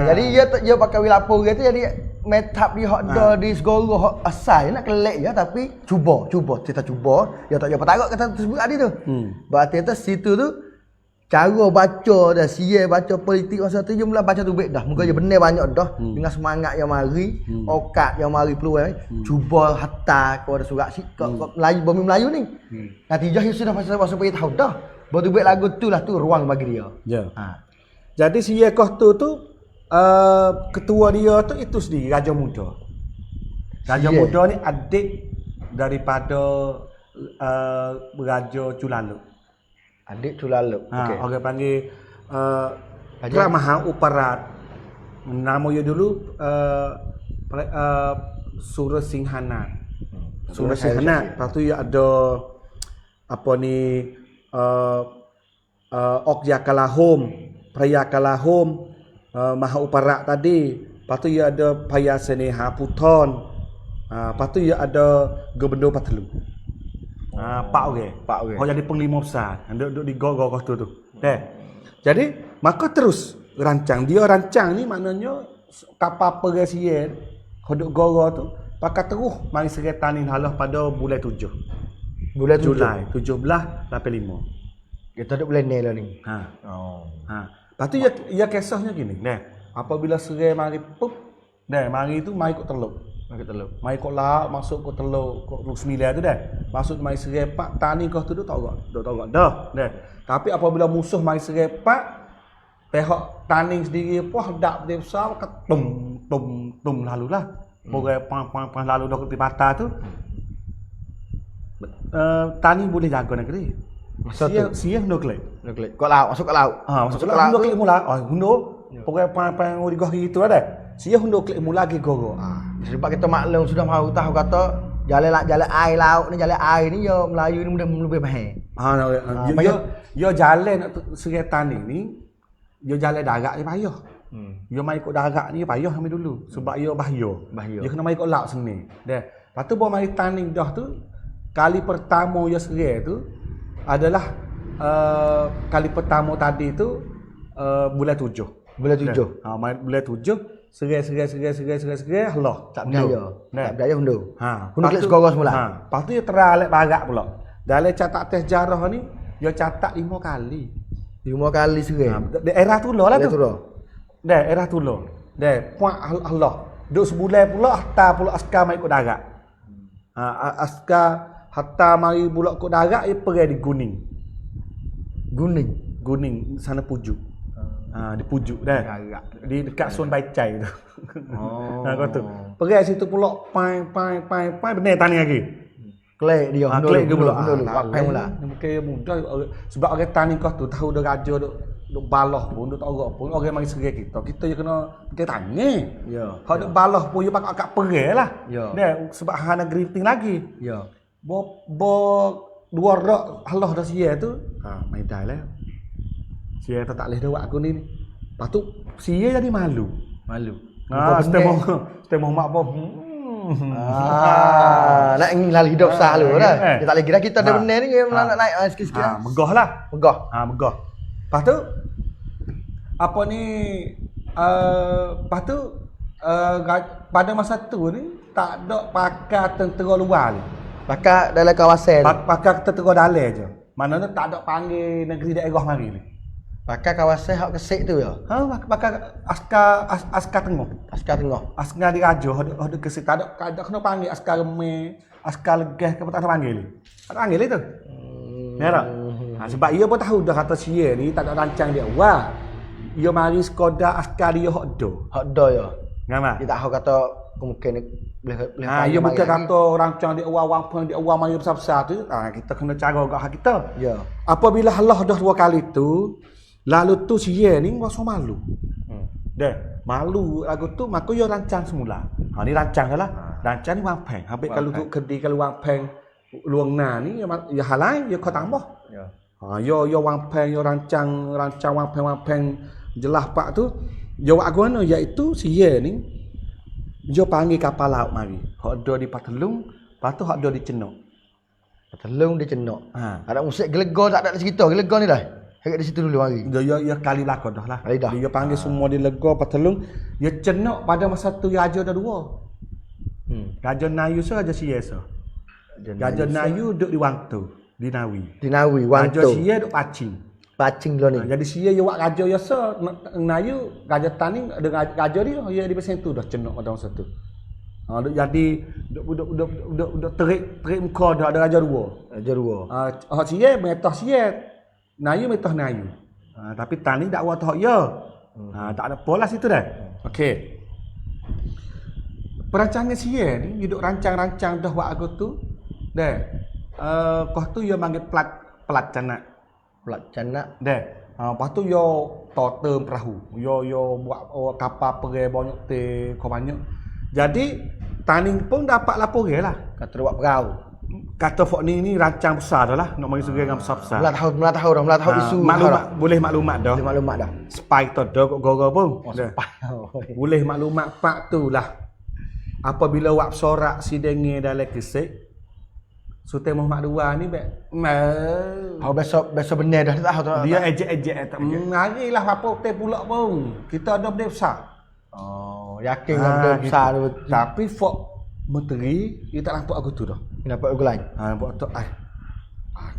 jadi dia pakai wilapo dia tu jadi metap dia hok dah di segoro hok asal nak kelek je tapi cuba kita cuba dia tak apa tarak kata tersebut tadi tu. Berarti atas situ tu cara baca dah sia baca politik masa tu dia mula baca tu baik dah. Muka dia benar banyak dah dengan semangat yang mari, okat yang mari peluang cuba hatta kepada surat Melayu bumi Melayu ni. Natijah dia sudah pasal bagi tahu dah. Baru baik lagu tu lah tu ruang bagi dia. Jadi si Yekoh tu ketua dia tu itu sendiri Raja Muda. Raja Muda ni adik daripada Raja Culaluk. Adik Culaluk. Okey. Orang panggil Maha Uparat. Nama dia dulu Surah Singhana. Sungai Sehenat. Lepas tu ya ada apa ni Okja Kalahom, Peraya Kalahom, Maha Uparak tadi. Lepas tu ya ada Paya Seneha Puton. Lepas tu ya ada Gubernur Patelu. Pak orang. Kau jadi penglima besar. Duduk di gor-gor tu. Jadi maka terus rancang. Dia rancang ni maknanya kapal perasian kau duduk gor tu pakai terus mari serai tani halah pada bulan 7. Bulan Julai 17/85. Kita duduk bulan ni lah ni. Lepas tu ia kisahnya gini. Apabila serai mari pup, mari tu mari kok teluk. Mari kok laut masuk kok teluk, kok Luk Sembilan tu dah. Masuk mari serai pak tani kau tu duk togak dah. Tapi apabila musuh mari serai pak, pihak tani sendiri pun hendak dia besar ke tum lalulah. Pokoknya pang lalu dah ke patah tu. Tani boleh jaga negeri. Sia nuklik. Kau laut, masuk ke laut. Masuk ke laut klik mula. Hundo. Pokoknya pang urigah gitu ada. Sia hundo klik mula lagi gogo. Sebab kita maklum sudah tahu kata jalan air laut ni, jalan air ni ya Melayu ni mudah lebih mahal. Yo jalan nak serai tani ni, yo jalan darat dia payah. Yo mai ikut darat ni payah kami dulu sebab yo bahaya. Yo kena mai ikut laut sini. Lepas tu bawa mari tani dah tu kali pertama yo serai tu adalah kali pertama tadi tu bulan 7. Bulan 7. Bulan 7 serai Allah. Tak berdaya hundo. Hundo klik Lepas tu- segoro semula. Lepas tu dia teralek barat pula. Dalam catat teks sejarah ni dia catat 5 kali. 5 kali serai. Daerah Tulah lah tu. Turun. Daerah Tulah. Puak Allah. Duk sebulan pula hatta pula askar mai ikut darat. Askar hatta mari pula ikut darat dia pergi di Guning. Guning sana Pujuk. Di Pujuk dah. Di dekat Sun Baicai tu. Kau tu. Pergi situ pula pai benar tani lagi. Klik dia. Klik ke pula. Wapai mula. Mungkin mudah sebab orang tani kau tu tahu dah raja duk balah pun duk togak pun orang mari serai kita. Kita je kena pakai tani. Ya. Hak duk balah pun dia pakai akak pergi lah. Ya. Sebab hana geriting lagi. Ya. Bo dua rak halah dah sia tu. Mai dah lah. Sia tak boleh dah buat aku ni. Lepas tu sia jadi malu. Setengah mak apa. Nak ingin hidup sah lu dah. Kita tak lagi dah kita dah benar ni nak naik sikit-sikit. Megah lah. Megah. Megah. Lepas tu apa ni lepas tu pada masa tu ni tak ada pakar tentera luar ni. Pakar dalam kawasan. Pakar tentera dalam je. Maknanya tak ada panggil negeri daerah mari ni. Pakar kawasan hak kesik tu ya. Pakar askar tengah. Askar tengah. Askar di raja ada kesit tak ada kena panggil askar remeh, askar legah ke tak ada panggil. Tak panggil itu. Ya tak? Sebab ia pun tahu dah kata sia ni tak ada rancang dia. Wah. Ia mari sekadar askar dia hak do. Hak do ya. Ngama? Kita tahu kata kemungkinan boleh ia bukan kata rancang dia wang pun dia wang mari besar-besar tu. Kita kena cara agak hak kita. Ya. Apabila Allah dah 2 kali tu lalu tu sia ni rasa malu. Malu lagu tu maka dia rancang semula. Ni rancang lah. Rancang ni wang peng. Habis kalau duduk kedi kalau wang peng luang na ni ya halai ya kau tambah. Ya. Yo wang peng yo rancang wang peng jelas pak tu. Yo wak guna iaitu sia ni yo panggil kapal laut mari. Hak ada di Patelung, lepas tu hak ada di Cenok. Patelung dia cenok. Ada musik gelegor tak ada cerita gelegor ni dah. Dekat di situ dulu mari. Dia kali lakon dah lah. Kali dah. Dia panggil semua di Legor Patelung. Dia Cenok pada masa tu raja dah 2. Raja Nayu so raja Sia so. Raja Nayu duduk di Wangtu, di Nawi. Di Nawi, Raja Wangto. Sia duduk Pacing. Pacing dulu ni. Jadi Sia dia buat raja ya so Nayu raja Tani ada raja dia di pasal tu dah Cenok pada masa tu. Jadi duduk terik muka dah ada raja 2. Raja 2. Hak Sia metah Sia. Nayu metah Nayu. Tapi Tani dakwah tu hak ya. Tak ada pola situ dah. Okey. Perancangan Sia ni duduk rancang-rancang dah buat aku tu. Dah. Kau tu dia panggil pelat canak. Pelat canak. Dah. Lepas tu yo totem perahu. Yo buat kapal pergi banyak kau banyak. Jadi Taning pun dapat laporan lah. Kata buat perau. Kata Fok ni rancang besar dah lah. Nak mari serai dengan besar-besar. Mula tahu isu. Boleh maklumat dah. Boleh maklumat dah. Spy tu dah kok gora pun. Boleh maklumat pak tu lah. Apabila wak sorak si dengir dalam kesek, Sultan Muhammad II ni besok benar dah tak tahu. Dia ejek-ejek tak. Marilah apa hotel pula pun. Kita ada benda besar. Oh, yakin benda besar tu. Tapi Fok Menteri dia tak nampak aku tu dah. Nampak aku lain. Nampak tu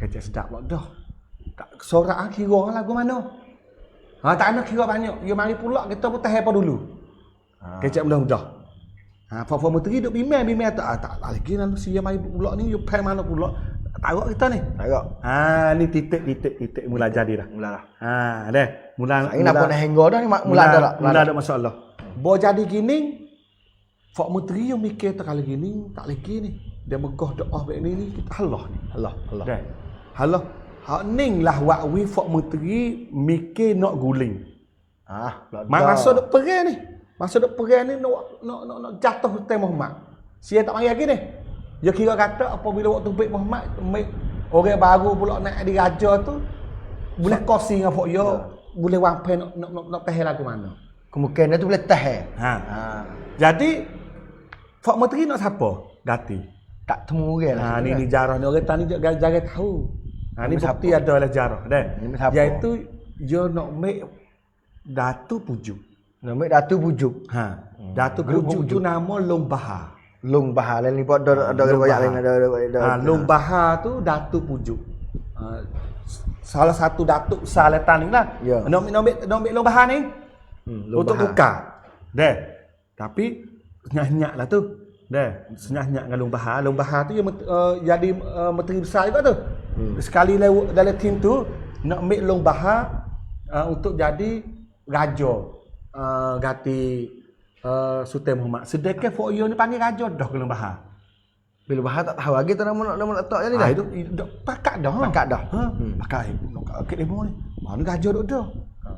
kecek sedap pula dah. Tak sorak kira lagu mana. Tak nak kira banyak. Dia mari pula kita pun tahan apa dulu. Kecek mudah-mudah. Fok Menteri duk bimbang tak lagi lalu sia mari pula ni you pen mana pula. Tarak kita ni. Tarak. Ni titik mula jadi dah. Mula dah. Dah. Mula ini apa dah hanggo dah ni mula ada masalah. Bo jadi gini Fok Menteri yang mikir tak kali gini, tak lagi ni. Dia megah doa baik ni kita Allah ni. Allah. Dah. Allah. Hak ning lah wak wi Fok Menteri mikir nak guling. Masa duk perang ni. Masa duk perang ni nak jatuh Sultan Muhammad. Sia tak mari lagi ni. Dia kira kata apabila waktu Baik Muhammad orang baru pula naik di raja tu boleh kosi dengan Fok yo, boleh wampai nak tahan lagu mana. Kemungkinan tu boleh tahan. Jadi Fok Menteri nak siapa? Gati. Tak temu orang lah. Ni jarah ni orang tani jaga tahu. Ni bukti ada lah jarah dah. Iaitu dia nak make Datu Pujuk. Nama Datu Pujuk. Datu Pujuk tu nama Long Bahar. Long Bahar lain ni ada riwayat lain ada. Long Bahar tu Datu Pujuk. Salah satu datuk besar Letan ni lah. Nak ambil Long Bahar ni. Untuk tukar. Dah. Tapi senyak-senyak lah tu. Dah. Senyak-senyak dengan Long Bahar. Long Bahar tu jadi menteri besar juga tu. Sekali dalam tim tu nak ambil Long Bahar untuk jadi raja. Gati Sultan Muhammad. Sedekah Fok yo ni panggil raja dah ke Long Bahar. Bila Bahar tak tahu lagi tu nama letak jadi dah. Itu pakat dah. Pakat demo ni. Mana raja duk dah.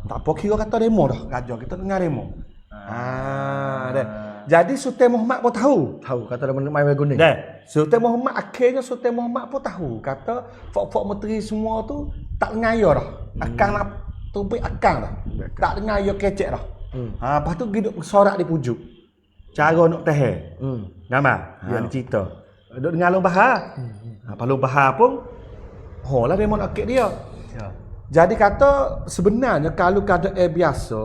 Tak apa kira kata demo dah. Raja kita dengar demo. Dah. Jadi Sultan Muhammad pun tahu kata dah main guna. Dah. Sultan Muhammad akhirnya Sultan Muhammad pun tahu kata Fok menteri semua tu tak ngaya dah. Akan tumpik akang dah. Tak dengar yo kecek dah. Lepas tu hidup sorak di pujuk. Cara nak tahan. Gambar. Ni cerita. Duk dengar Long Bahar. Lepas Long Bahar pun lah dia mau nak akik dia. Jadi kata sebenarnya kalau keadaan biasa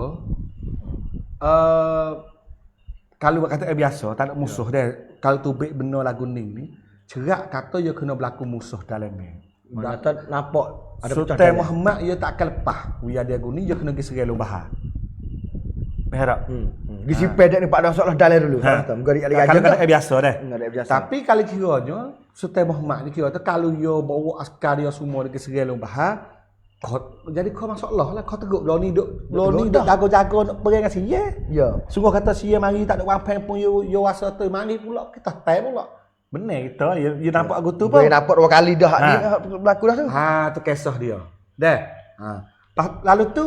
kalau kata biasa tak ada musuh dia. Kalau tu baik benar lagu ni cerak kata dia kena berlaku musuh dalam ni. Kata nampak ada Sultan Muhammad dia tak akan lepas. Dia guni dia kena pergi serai Long Bahar. Berharap. Gisi pedek ni Pak dah soalah dalai dulu. Kalau kata biasa dah. Biasa. Tapi kalau kiranya Sultan Muhammad ni kira kalau dia bawa askar dia semua pergi serai Long Bahar, jadi kau masalah lah kau teruk belum ni duk jago-jago nak pergi dengan sia. Ya. Sungguh kata sia mari tak ada wampai pun yo rasa tu mari pula kita tai pula. Benar kita dia nampak aku tu pun. Dia nampak dua kali dah ni berlaku dah tu. Tu kisah dia. Dah. Lalu tu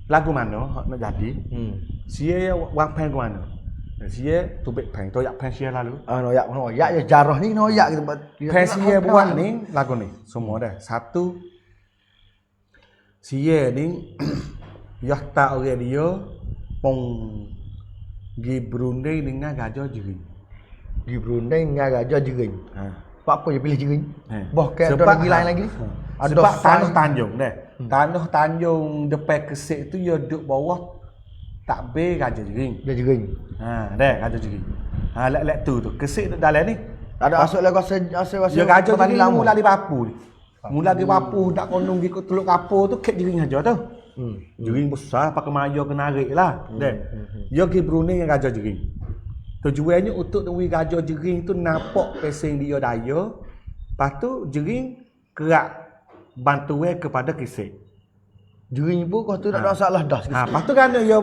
lagu mana nak jadi? Sia wampai ke mana? Sia tu baik pen toyak pen sia lalu. Noyak je jarah ni noyak kita. Pen sia buat ni lagu ni semua dah. Satu sia ni yah tak orang dia pong gi Brunei dengan gajah jering. Di Brunei dengan gajah jering. Apa dia pilih jering? Boh ke ada lagi lain lagi. Sebab tanah Tanjung dah. Tanah Tanjung depan Kesik tu dia duduk bawah takbir gajah jering. Dia jering. Dah gajah jering. Lek tu Kesik duduk dalam ni. Ada masuk lagi rasa dia gajah jering mula di Papu ni. Mula di Papu nak konong pergi ke Teluk Kapur tu kek jering aja tu. Jering besar pakai mayo ke narik lah. Dah. Dia pergi Brunei dengan gajah jering. Tujuannya untuk tunggu gajah jering tu nampak pesing dia daya. Lepas tu jering kerak bantuan kepada Kesik. Jering pun kau tu tak ada masalah dah. Lepas tu kan dia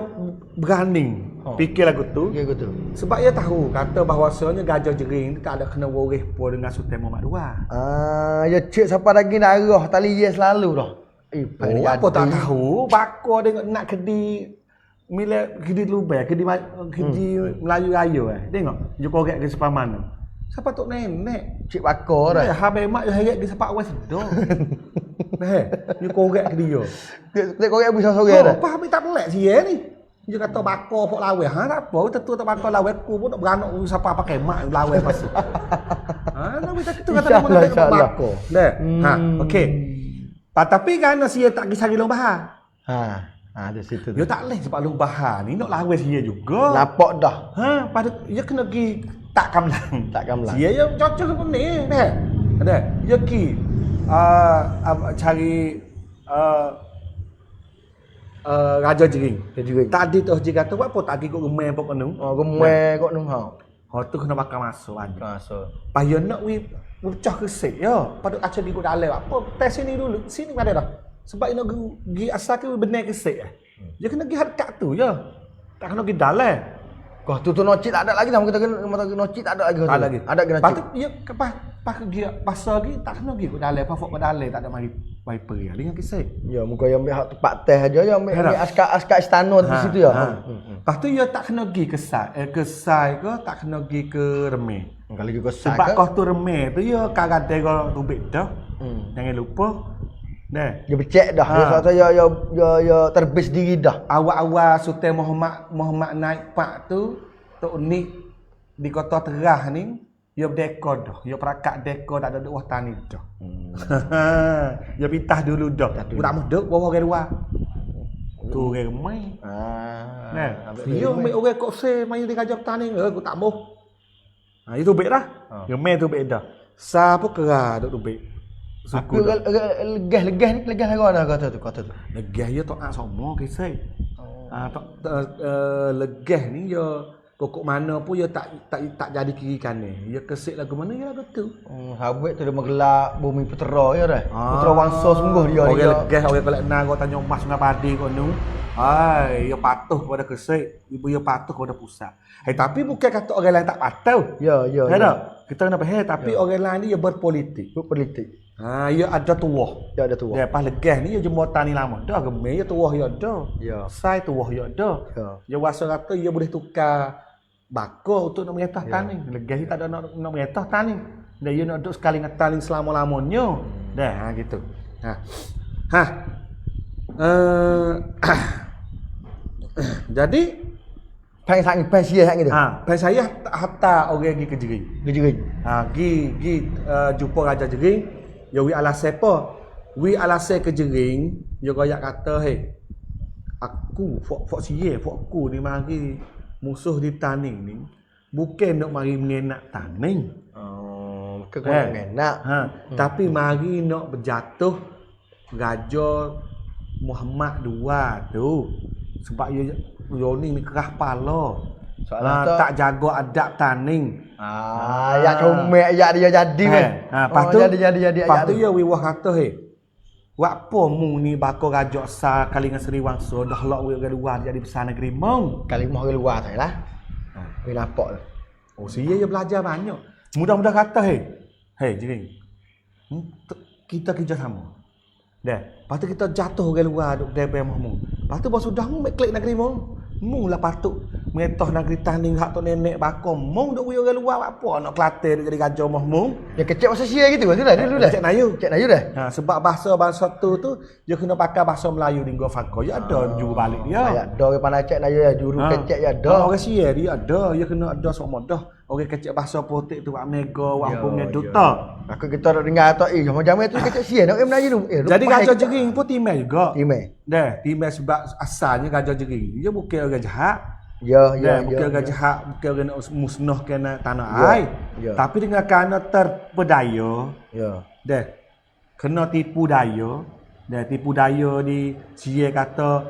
berani fikir lagu tu. Sebab dia tahu kata bahawasanya gajah jering ni tak ada kena worih pun dengan Sultan Muhammad II. Ya cik siapa lagi darah tali dia selalu dah. Apa tak tahu bakar dia nak kedi Mila kedi lubang, kedi Melayu Raya Tengok, je korek ke sepa mana. Siapa tok nenek? Cik bakar dah. Habis mak je heret ke sepak wes dah. Je korek ke dia. Dia korek bisa sore dah. Apa habis tak pelik sia ni. Dia kata bakar pok lawe. Tak apa, tentu tak bakar lawe aku pun nak beranak siapa pakai mak lawe pasal. Tapi tak tu kata nak bakar. Dah. Okey. Tapi kan sia tak kisah long bahar. Di situ. Dia tak leh sebab long bahar ni nak lawe sia juga. Lapok dah. Pada dia kena pergi tak kamlang. Tak kamlang. Sia ya cocok apa ni. Ada. Dia ki cari Raja Jering. Tadi tu Haji kata buat apa tak pergi kok gemai pok nu. Gemai kok nu Tu kena bakar masuk aja. Masuk. Payah nak pecah kesek ya. Pada acar di dalam apa tes sini dulu. Sini ada dah. Sebab nak pergi asal ke benar kesek. Dia kena pergi harkat tu ya. Tak kena pergi dalam. Kau tu nocit tak ada lagi sama kita nocit tak ada lagi. Tak lagi. Ada kena. Patut dia pas pergi pasal lagi tak kena pergi ke dalam. Pafok ke dalam tak ada mari wiper ya. Dengan kesek. Ya muka yang ambil tempat teh aja ya ambil askar istana di situ ya. Lepas tu dia tak kena pergi kesai ke tak kena pergi ke remeh. Kalau pergi kesai sebab kau tu remeh tu ya kadang-kadang kau tubik dah. Jangan lupa. Nah, dia becek dah. Dia kata ya terbis diri dah. Awal-awal Sultan Muhammad naik pak tu Tok Nik di Kota Terah ni dia berdekor dah. Dia perakat dekor tak ada duk tani dah. Dia pitah dulu dah. Budak muda bawa orang luar. Tu orang remai. Nah, dia ambil orang kok se main di kajap tani aku tak mau. Itu baik dah. Remai tu baik dah. Sa pun kerah duk tubik. Aku legah lara kata tu. Legah dia tak nak sama kisah. Legah ni dia pokok mana pun dia tak jadi kiri kanan. Dia kesik lagu mana dia lagu tu. Habis tu dia menggelak bumi putera ya dah. Putera wangsa sungguh dia. Orang legah orang kalau nak kau tanya emas dengan padi kau nu. Dia patuh kepada kesik, ibu dia patuh kepada pusat. Tapi bukan kata orang lain tak patuh. Ya. Kita kena faham tapi orang lain ni dia berpolitik. Ia ada tuah. Dia ada tuah. Dia pas legah ni dia jembatan ni lama. Dah gemeh dia tuah dia ada. Ya. Sai tuah dia ada. Dia wasa kata dia boleh tukar bakar untuk nak meretah tani. Legah ni tak ada nak meretah tani. Dan dia nak duduk sekali ngetali selama-lamanya. Dah gitu. Jadi Pensia hang gitu. Saya hatta orang pergi ke Jering. Pergi jumpa Raja Jering. Ya wi ala siapa? Wi ala se ke Jering, dia goyak kata, "Hei. Aku fok aku ni mari musuh di taning ni. Bukan nak mari mengenak taning. Bukan nak mengenak. Tapi mari nak berjatuh Raja Muhammad II tu. Sebab Yoni ni kerah pala. Tak jaga adab taning. Ya comel ya dia jadi kan. Jadi. Lepas tu ya wiwah kata apa mu ni bakal raja sah kali dengan Seri Wangsa dah lak orang luar jadi besar negeri mong. Kali mau orang luar tak lah. Ni nampak tu. Sia dia belajar banyak. Mudah-mudah kata Jering. Kita kerja sama. Dah. Lepas tu kita jatuh orang luar duk debel mahmu. Lepas tu bos sudah mu klik negeri mong. Mu lah patut metah negeri taning hak tok nenek bakar. Mu duk orang luar apa nak Kelantan jadi raja mahmu. Dia kecek bahasa Sia gitu dulu dah. Cek Nayu dah. Sebab bahasa tu dia kena pakai bahasa Melayu di Gofako. Ya ada juru balik dia. Ya ada orang pandai cek Nayu ya juru kecek ya ada. Orang Sia dia ada, dia kena ada semua dah. Orang kecek bahasa Potek tu Wak Mega, Wak Bunga Duta. Aku kita dah dengar tu jamu-jamu tu kecek Sia nak Melayu tu. Jadi Raja Jering pun timai juga. Timai Sebab asalnya Raja Jering dia bukan orang jahat. Bukan orang jahat, bukan orang nak musnahkan tanah air. Tapi dengan kerana terpedaya. Kena tipu daya. Tipu daya di Sia kata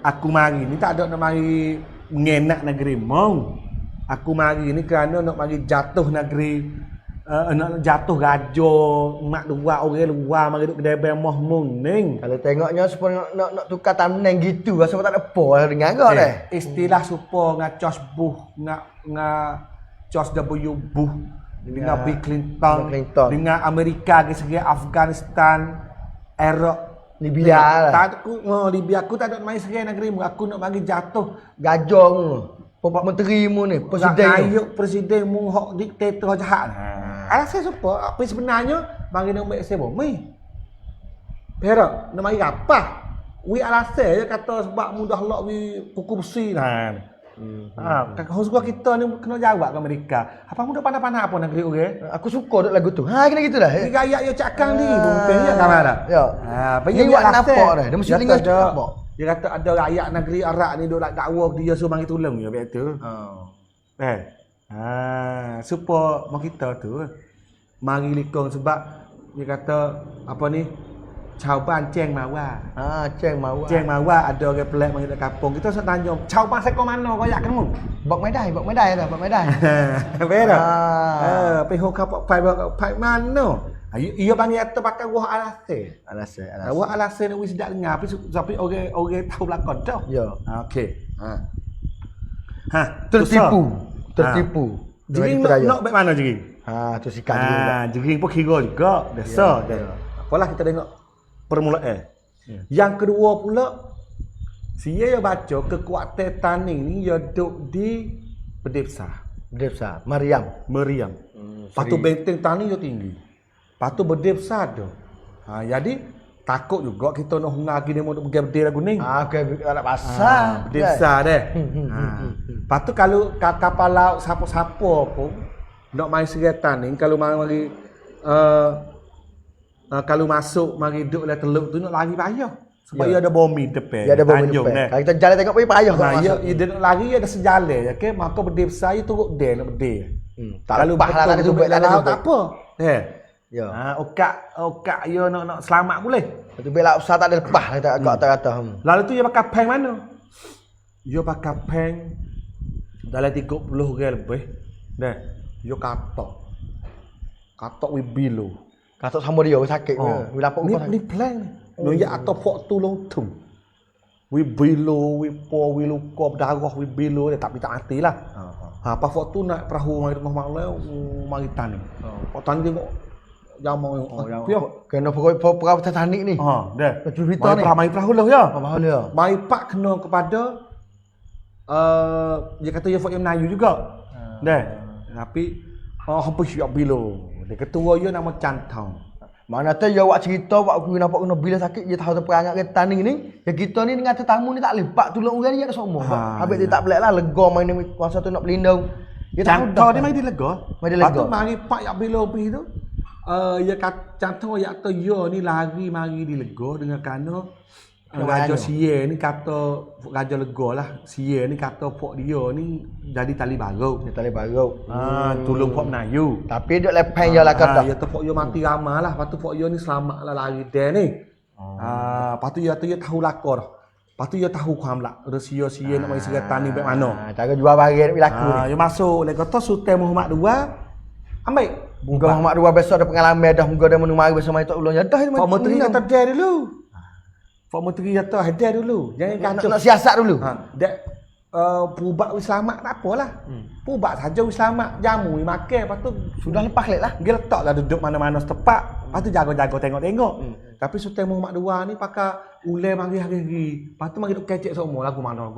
aku mari ni tak ada nak mari mengenak negeri mau. Aku mari ni kerana nak mari jatuh negeri nak jatuh raja mak dua orang luar mari duk kedai bemah muning. Kalau tengoknya supaya nak tukar tamneng gitu rasa tak ada apa dengar kau dah. Istilah supo ngacos buh ngacos W buh dengan Bill Clinton dengan Amerika ke segi Afghanistan, Iraq Libya lah. Tak aku Libya aku tak ada main serai negeri mu. Aku nak bagi jatuh Gajah mu. Pempak menteri mu ni, presiden. Ayuk presiden mu hok diktator jahat. Alasan apa? Apa sebenarnya bagi nak ambil saya bumi. Perak nak mari apa? Wi alasan je kata sebab mudah lok wi kuku besi nah. Kalau gua kita ni kena jawab ke Amerika. Apa mudah pandai-pandai apa negeri orang? Aku suka duk lagu tu. Ha kena gitulah. Ni gaya yo cakang ni. Mungkin ya kamera. Ya. Banyak buat nampak dah. Dia mesti dengar nampak. Dia kata ada rakyat negeri Arab ni duk dakwa dia suruh mari tolong ya betul. Supaya mau kita tu mari likung sebab dia kata apa ni? Cawan Ceng Mawa. Ceng Mawa. Ceng Mawa ada orang pelak mari kat kampung. Kita nak tanya, cawan seko mana koyak kamu? Bak medai dah, bak medai. Betul. Pergi pai mana? Ia panggil atau pakai wah alase. Wah alase ni wis dak dengar tapi orang tahu belakang dah. Ya. Okey. Tertipu. Jering nak baik mana jering? Tu sikat juga. Jering pun kira juga. Desa. Apalah kita tengok permulaan. Yang kedua pula saya baca kekuatan tani ni dia duduk di Berdepsa. Meriam. Patu benteng tani dia tinggi. Patu Berdepsa tu. Jadi takut juga kita nak ngagi dia mau pergi berdiri lagu ni. Nak pasar. Berdepsa deh. Patu kalau kapal laut siapa-siapa pun nak main seretan ni kalau mari kalau masuk mari duduk dalam teluk tu nak lari payah. Sebab dia ada bomi depan. Dia ada bomi depan. Kalau kita jalan tengok pun payah kalau masuk. Dia nak lari ada sejalan okey, maka Berdepsa itu turut dia nak berdiri. Kalau pahala tu laut tak apa. Ya. Okak dia nak selamat boleh. Tu bela besar tak ada lepas kata. Lalu tu dia pakai peng mana? Dia pakai peng dalam 30 orang lebih. Dah. Dia katok wibilo. Katok sama dia sakit ke? Ni plan ni. Noyak atau pok tu long tu. Wibilo, wiluko berdarah wibilo dia tapi tak matilah. Apa pok tu nak perahu mari rumah malam mari tani. Pok tani tengok jamau kena perahu titanic ni. Dah. Cerita ni. Mari perahu lah ya. Mari pak kena kepada dia kata dia Fort Melayu juga. Dah. Tapi hampir siap bilo. Dia ketua dia nama Cantong. Mana tu dia buat cerita buat aku nampak kena bila sakit dia tahu terperangat ke tani ni. Ya kita ni dengan tetamu ni tak lepak tolong orang dia ada semua. Habis dia tak pelak lah lega main masa tu nak berlindung. Dia Cantong dia mari dia lega. Lepas tu mari pak yak bilo pergi tu. Ya Cantong yak tu dia ni lari mari di lega dengan kerana Raja Sia ni kata Raja Lega lah. Sia ni kata pok dia ni jadi tali baru. Tolong pok Melayu. Tapi dia lepeng je lah kata. Ya tu pok dia mati ramah lah. Lepas tu pok dia ni selamat lah lari dia ni. Lepas tu dia tahu lakor. Lepas tu dia tahu kuam lah. Sia nak mari seratan ni baik mana. Cara jual barang nak berlaku ni. Dia masuk. Dia kata Sultan Muhammad II ambil. Muka Muhammad II besok ada pengalaman dah. Muka dia menumari bersama itu ulangnya. Dah dia Pak Menteri kata dia dulu. Pak Menteri kata hadir dulu. Jangan kacau. Nak siasat dulu. Dek pubak wis selamat tak apalah. Pubak saja wis selamat. Jamu makan lepas tu sudah lepas lek lah. Dia letaklah duduk mana-mana setepak. Lepas tu jaga-jaga tengok-tengok. Tapi Sultan Muhammad II ni pakai ulai mari hari-hari. Lepas tu mari duk kecek semua lagu mana.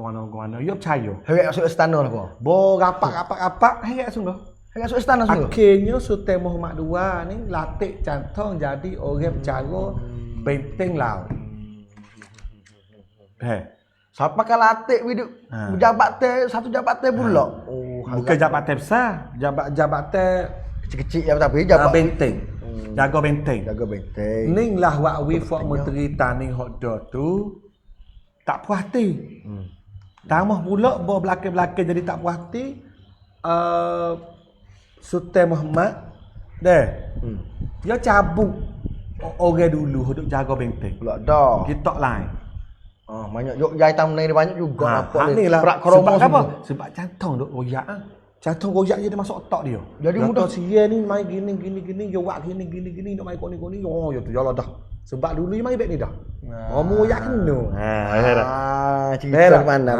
Dia percaya. Heret masuk istana lah kau. Bo rapak. Heret sungguh. Heret masuk istana sungguh. Akhirnya Sultan Muhammad II ni latih Cantong jadi orang bercara benteng laut. Siapa kan latih hidup satu jabatan pula. Bukan jabatan besar, jabatan kecil-kecil ya tapi jabat benteng. Jaga benteng. Ning lah wak wi Fort Menteri Tani Hokdo tu tak puas hati. Tambah pula bawa belakang-belakang jadi tak puas hati. Sultan Muhammad dia cabut orang dulu duk jaga benteng. Pula dah. Kita lain. Banyak jai tamu ni banyak juga nampak ni. Perak kromo apa? Sebab Cantong duk royak ah. Cantong royak je dia masuk otak dia. Jadi mudah sia ni mai gini dia buat gini nak mai kau ni. Ya tu jalah dah. Sebab dulu dia mai baik ni dah. Mu royak kena. Cerita mana.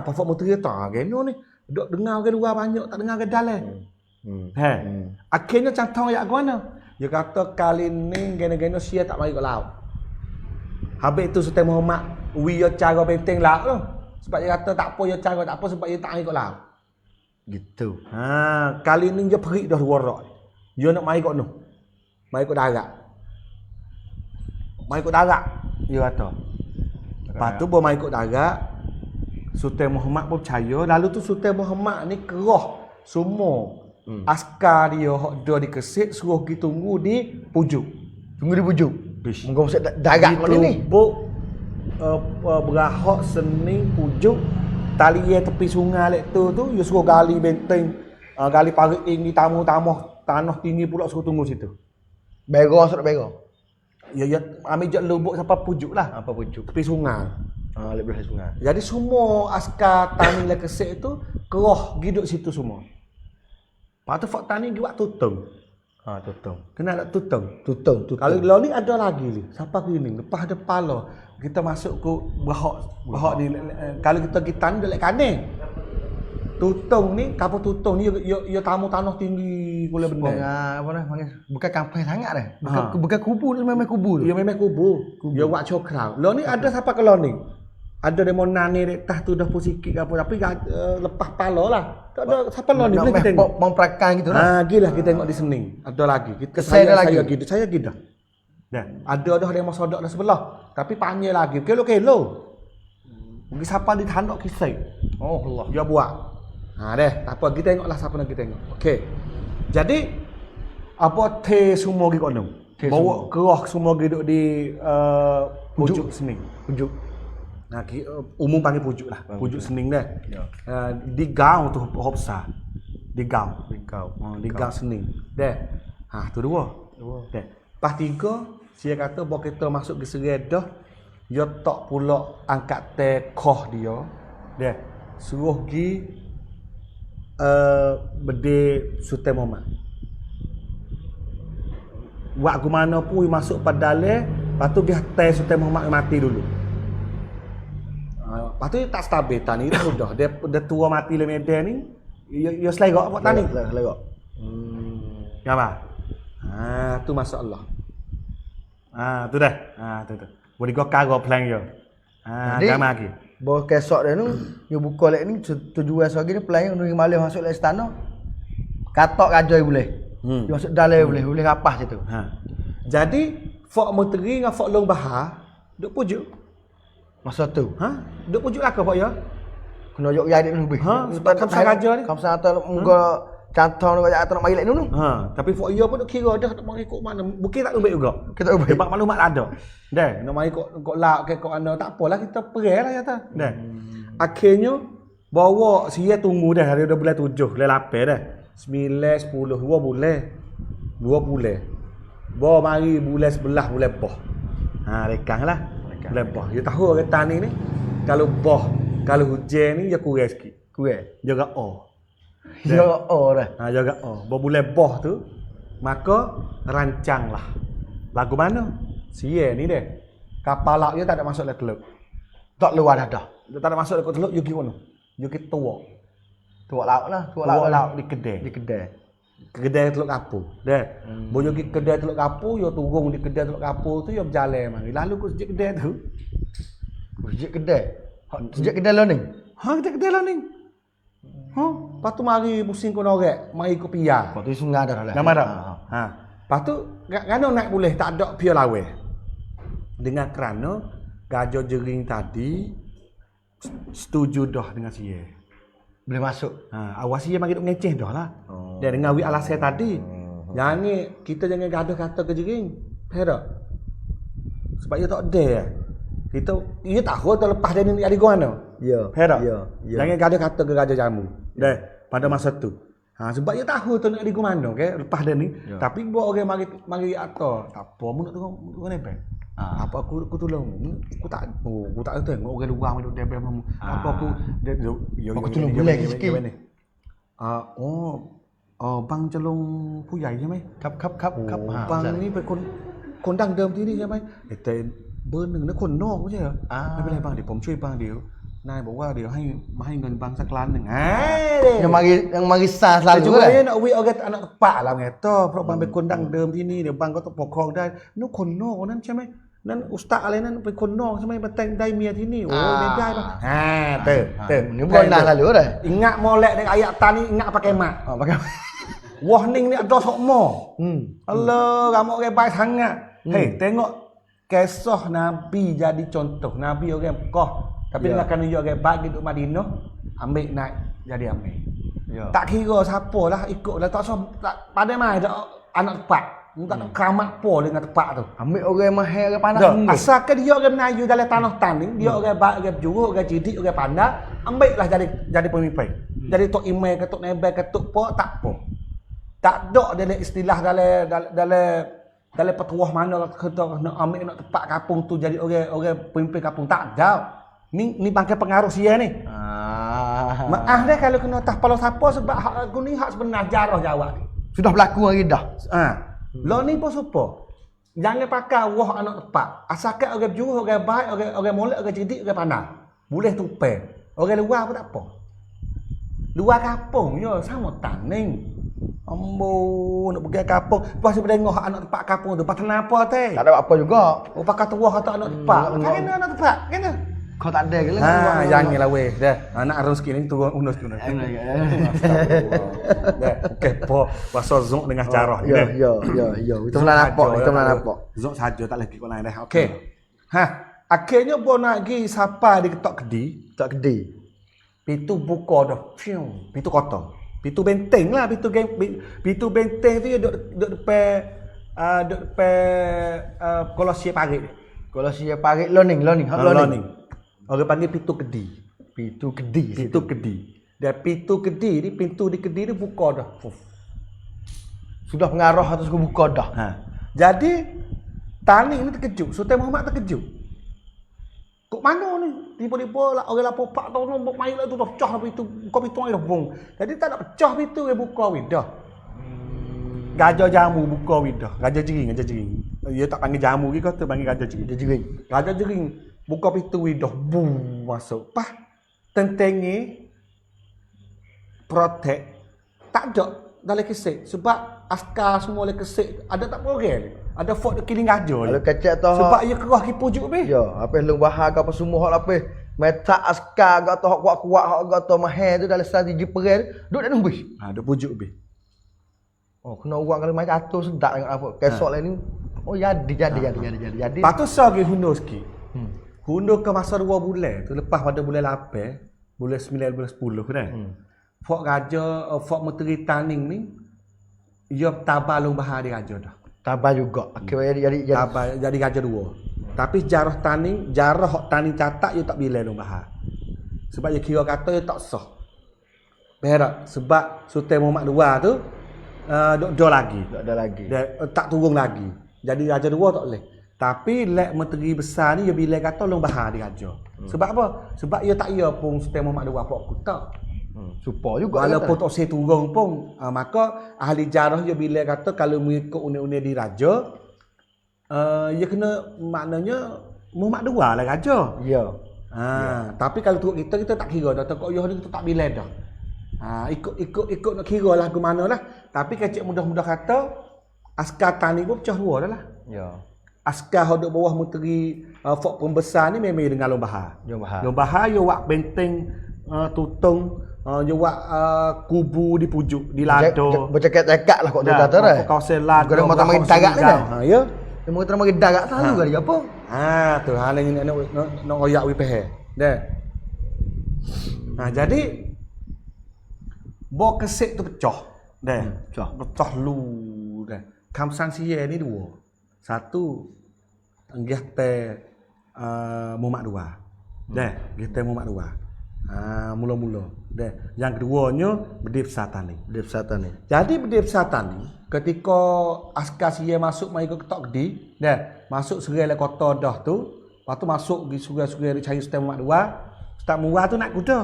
Apa Fort Menteri tak geno ni. Duk dengar ke luar banyak tak dengar ke dalam. Akhirnya Cantong royak ke mana? Dia kata kali ni geno-geno sia tak mai ke laut. Habis tu Sultan Muhammad wi yo cara benteng laut tu. Sebab dia kata tak apa yo cara tak apa sebab dia tak ikut laut. Gitu. Kali ni dia perik dah dua rak. Dia nak mai kat noh. Mai kat darat. Mai kat darat. Dia kata. Lepas tu baru mai kat darat. Sultan Muhammad pun percaya. Lalu tu Sultan Muhammad ni kerah semua askar dia hok dia dikesit suruh pergi tunggu di pujuk. Tunggu di pujuk. Bish. Mungkin masuk darat mana ni? Tumbuk berahok sening pujuk tali tepi sungai lek tu dia suruh gali benteng, gali parit tinggi tamu-tamu tanah tinggi pula suruh tunggu situ. Bego surat bego. Ya ambil jat lubuk sampai pujuk lah. Apa pujuk? Tepi sungai. Lek belah sungai. Jadi semua askar tani lek kesek tu kerah giduk situ semua. Lepas tu fak tani buat tutung. Tutung. Kena nak tutung. Tutung. Kalau law ni ada lagi ni. Siapa gini? Lepas ada pala. Kita masuk ke berhak ni. Kalau kita ni dekat kanan. Tutung ni, kapal tutung ni ia tamu tanah tinggi pula benda. Apa dah panggil? Bukan kampung sangat dah. Bukan kubu tu memang kubu tu. Ia memang kubu. Ia buat cokral. Law ni ada siapa ke law ni? Ada demo nani dek tah tu dah pun sikit ke apa tapi lepas pala lah. Tak ada siapa law ni boleh kita tengok. Pong perakan gitu lah. Gila kita tengok di sening. Ada lagi. Saya dah. Dah. Ada yang mau sodok dah sebelah. Tapi panjang lagi. Kelo-kelo. Mungkin siapa di tanduk kisah. Oh Allah. Dia buat. Deh, tak apa kita tengoklah siapa nak kita tengok. Okey. Jadi apa te semua pergi katនោះ. Bawa kerah semua duduk di pujuk sening. Pujuk. Umum panggil pujuk lah. Pujuk sening dah. Ya. Di gaung tu hop besar. Di gaung. Di Kau. gaung sening. Dah. Tu dua. Dah. Pas tiga, saya kata bawa kita masuk ke seredah, dia tak pula angkat tekoh dia. Dah. Suruh pergi berde Sultan Muhammad. Buat ke mana pun masuk pada dalam, lepas tu dia tes Sultan Muhammad mati dulu. Lepas tu dia tak stabil tani dah sudah. Dia tua mati le medan ni. Dia selegak buat tani. Selegak. Ya apa? Tu masalah. Tu dah. Tu. Boleh kau kagak plan dia. Jangan lagi. Bawa kesok dia tu, dia buka lek ni tujuan sagi ni pelan untuk malih masuk lek istana. Katok kajoi boleh. Dia masuk dalam boleh rapah situ. Jadi Fok Menteri dengan Fok Long Bahar duk pujuk. Masa tu. Duk pujuk lah ke Fok ya? Kena yok jadi lebih. Sebab kamsa raja ni. Kamsa atau muka cantong nak atau nak mari lek dulu. Tapi Fok ya pun duk kira dah nak mari kok mana. Bukit tak lebih juga. Kita ubah. Sebab maklumat ada. Dah, nak mari kok lauk ke kok ana tak apalah kita pergi lah kata. Dah. Akhirnya bawa sia tunggu dah hari 2 bulan 7, bulan 8 dah. 9, 10, 2 bulan. 2 bulan. Bawa mari bulan 11 bulan boh. Rekang lah. Bulan boh. Dia tahu orang tani ni kalau boh, kalau hujan ni dia kurang sikit. Kurang. Jaga Jaga dah. Jaga bawa bulan boh tu maka rancanglah. Lagu mana? Sia ni dia. Kapal laut dia tak ada masuk dalam teluk. Tak luar dah. Dia tak ada masuk dalam teluk, you pergi mana? You pergi tuak. Tuak laut lah. Tuak laut di kedai. Di kedai. Kedai Teluk Kapur. Dah. Bo you pergi kedai Teluk Kapur, you turun di kedai Teluk Kapur tu you berjalan mari. Lalu ke sejak kedai tu. Sejak kedai. Sejak kedai lo ni. Kedai lah ni. Lepas tu mari pusing kau norek, mari kau pia. Lepas tu sungai dah lah. Nama dah. Lepas tu kan nak boleh tak ada pia lawe. Dengan kerana gajah jering tadi setuju dah dengan sia. Boleh masuk. Awas sia mari duk ngeceh dah lah. Dia dengan wi alasan tadi. Jangan kita jangan gaduh kata ke jering. Faham? Sebab dia tak ada. Kita dia tahu tu lepas dia ni ada ke mana. Ya. Faham? Ya. Jangan gaduh kata ke gajah jamu. Dah pada masa tu. Sebab dia tahu tu nak pergi ke mana lepas dia ni. Tapi buat orang mari atas. Tak apa mu nak tengok nempel. Apa aku tolong aku tak tengok orang luar duduk debel mu. Apa aku aku tolong boleh sikit. Bang Celong Puyaiใช่ไหม ครับ บางนี่เป็นคนดั้งเดิมที่นี่ใช่ไหมแต่เบอร์ 1นะคนนอกไม่ใช่เหรอไม่เป็นไรบางเดี๋ยวผมช่วยบางเดี๋ยวนายบอกว่าเดี๋ยวให้เงินบางสักล้านหนึ่งyang mari sah selalu juga ya nak wi orang anak pak lah ไง เพราะบางเป็นคนดั้งเดิมที่นี่เดี๋ยวบางก็ต้องปกครองได้นู่นคนนอกนั้นใช่ไหม นั้นอุสตาอะไรนั้นเป็นคนนอกใช่ไหมมาแต่งได้เมียที่นี่โอ้ Ah. ได้ได้ป่ะNi bukan dah lalu dah. Ingat molek dengan ayat tani ingat pakai mak. Pakai. Warning ni ada sokmo. Allah, kamu orang baik sangat. Hei, tengok kisah Nabi jadi contoh. Nabi orang Mekah. Tapi nak kena orang baik duduk Madinah, ambil naik jadi ambil. Tak kira siapa lah ikutlah tak pada mai anak tepat. Tak nak keramat apa dengan tepat tu. Ambil orang mahir orang panas. Asalkan dia orang Melayu dalam tanah tanding, dia orang baik, orang berjuru, orang cerdik, orang pandai, ambillah jadi pemimpin. Jadi tok imam ke tok nebel ke tok apa tak apa. Tak ada dalam istilah dalam petuah mana kita nak ambil nak tepat kampung tu jadi orang pemimpin kampung tak ada. Ni bangkai pengaruh sia ni. Maaf deh kalau kena atas kepala siapa sebab hak aku ni hak sebenar jarah jawab ni. Sudah berlaku hari dah. Lo ni pun super. Jangan pakai wah anak tepat. Asalkan orang berjuru, orang baik, orang molek, orang cerdik, orang pandai. Boleh tupai. Orang luar pun tak apa. Luar kampung yo sama taning. Ambo nak pergi kampung, pas dia tengok anak tepat kampung tu, pasal apa teh? Tak ada apa juga. Oh pakai tuah kata anak tepat. Kena anak tepat, kena. Kau tak ada ke lah. Janganlah weh. Dah, anak arung sikit ni turun unus tu. Dah, kepo pasal zong dengan cara. Ya. Itu mana nampak. Zong saja tak lagi kau lain dah. Okey. Akhirnya bo nak pergi siapa di ketok kedi? Tak gede. Pintu buka dah. Pintu kotor. Pintu benteng lah. Pintu benteng tu dia duduk depan Kolosseum Paris. Kalau siapa parit learning. Orang panggil pintu kedi. Pintu kedi. Dan pintu kedi ni, pintu di kedi ni buka dah. Sudah pengarah atas aku buka dah. Jadi Tani ni terkejut. Sultan Muhammad terkejut. Kok mana ni? Tiba-tiba lah, orang lapor pak tahun nombok main lah tu dah pecah pintu. Buka pintu air dah bung. Jadi tak nak pecah pintu dia buka widah. Gajah jamu buka widah. Gajah jering. Dia tak panggil jamu ke kata panggil gajah jering. Gajah jering buka pintu widah. Boom masuk. Pah. Tentengi protek. Tak ada dalam kesek sebab askar semua oleh kesek ada tak program. Ada fort killing gajah. Kalau kecek tu sebab ia kerah ki pujuk be. Ya, apa lu bahar ke apa semua hak lapis. Meta askar ke tu hak kuat-kuat hak ke tu mahir tu dalam strategi perang duk dak nembus. Duk pujuk be. Oh, kena orang kalau main jatuh sedap tengok apa. Kesok lain ni. Oh, jadi. Patut sagi hundur sikit. Hundur ke masa 2 bulan tu lepas pada bulan 8, bulan 9, bulan 10 kan. Fort Raja, Fort Menteri Taning ni ia tabah long bahar di raja dah. Tabah juga. Akhirnya jadi raja 2. Tapi jarah hak Taning catat ia tak bila long bahar. Sebab dia kira kata ia tak sah. Berak sebab Sultan Muhammad II tu dok lagi. Dia tak turun lagi. Jadi raja 2 tak boleh. Tapi lek menteri besar ni dia bila kata long bahar di raja. Sebab apa? Sebab ia tak ia pun Sultan Muhammad II apa aku tak. Supaya juga walaupun tak saya turun pun maka ahli jarah dia bila kata kalau mengikut undang-undang di raja dia kena maknanya Muhammad II lah raja. Ya. Tapi kalau turut kita tak kira dah tekok ni kita tak bila dah. Ikut nak kira lah ke mana lah. Tapi kecik mudah-mudah kata askar Tani pun pecah 2 dah lah. Ya. Askar hodok bawah menteri fort pembesar ni memang dengan long bahar. Long bahar dia buat benteng tutung dia buat kubu di pujuk di lado. Bercakap-cakap lah kok dia kata dah. Kawasan lado. Kau mau tambah darat ni dah. Ya. Dia mau tambah darat tahu kali apa? Tu hal ni nak royak wi peh. Dah. Jadi bok kesek tu pecah. Dah. Pecah lu dah. Kamsan sia ni 2. Satu enggah teh Muhammad II. Dah, kita Muhammad II. Mula-mula. Dah. Yang keduanya Berdip Satani. Jadi Berdip Satani ketika askar sia masuk mai ke ketok gedi, dah, masuk serai le kota dah tu, lepas tu masuk di surai-surai cari Sultan Muhammad II. Sultan Muhammad tu nak kuda.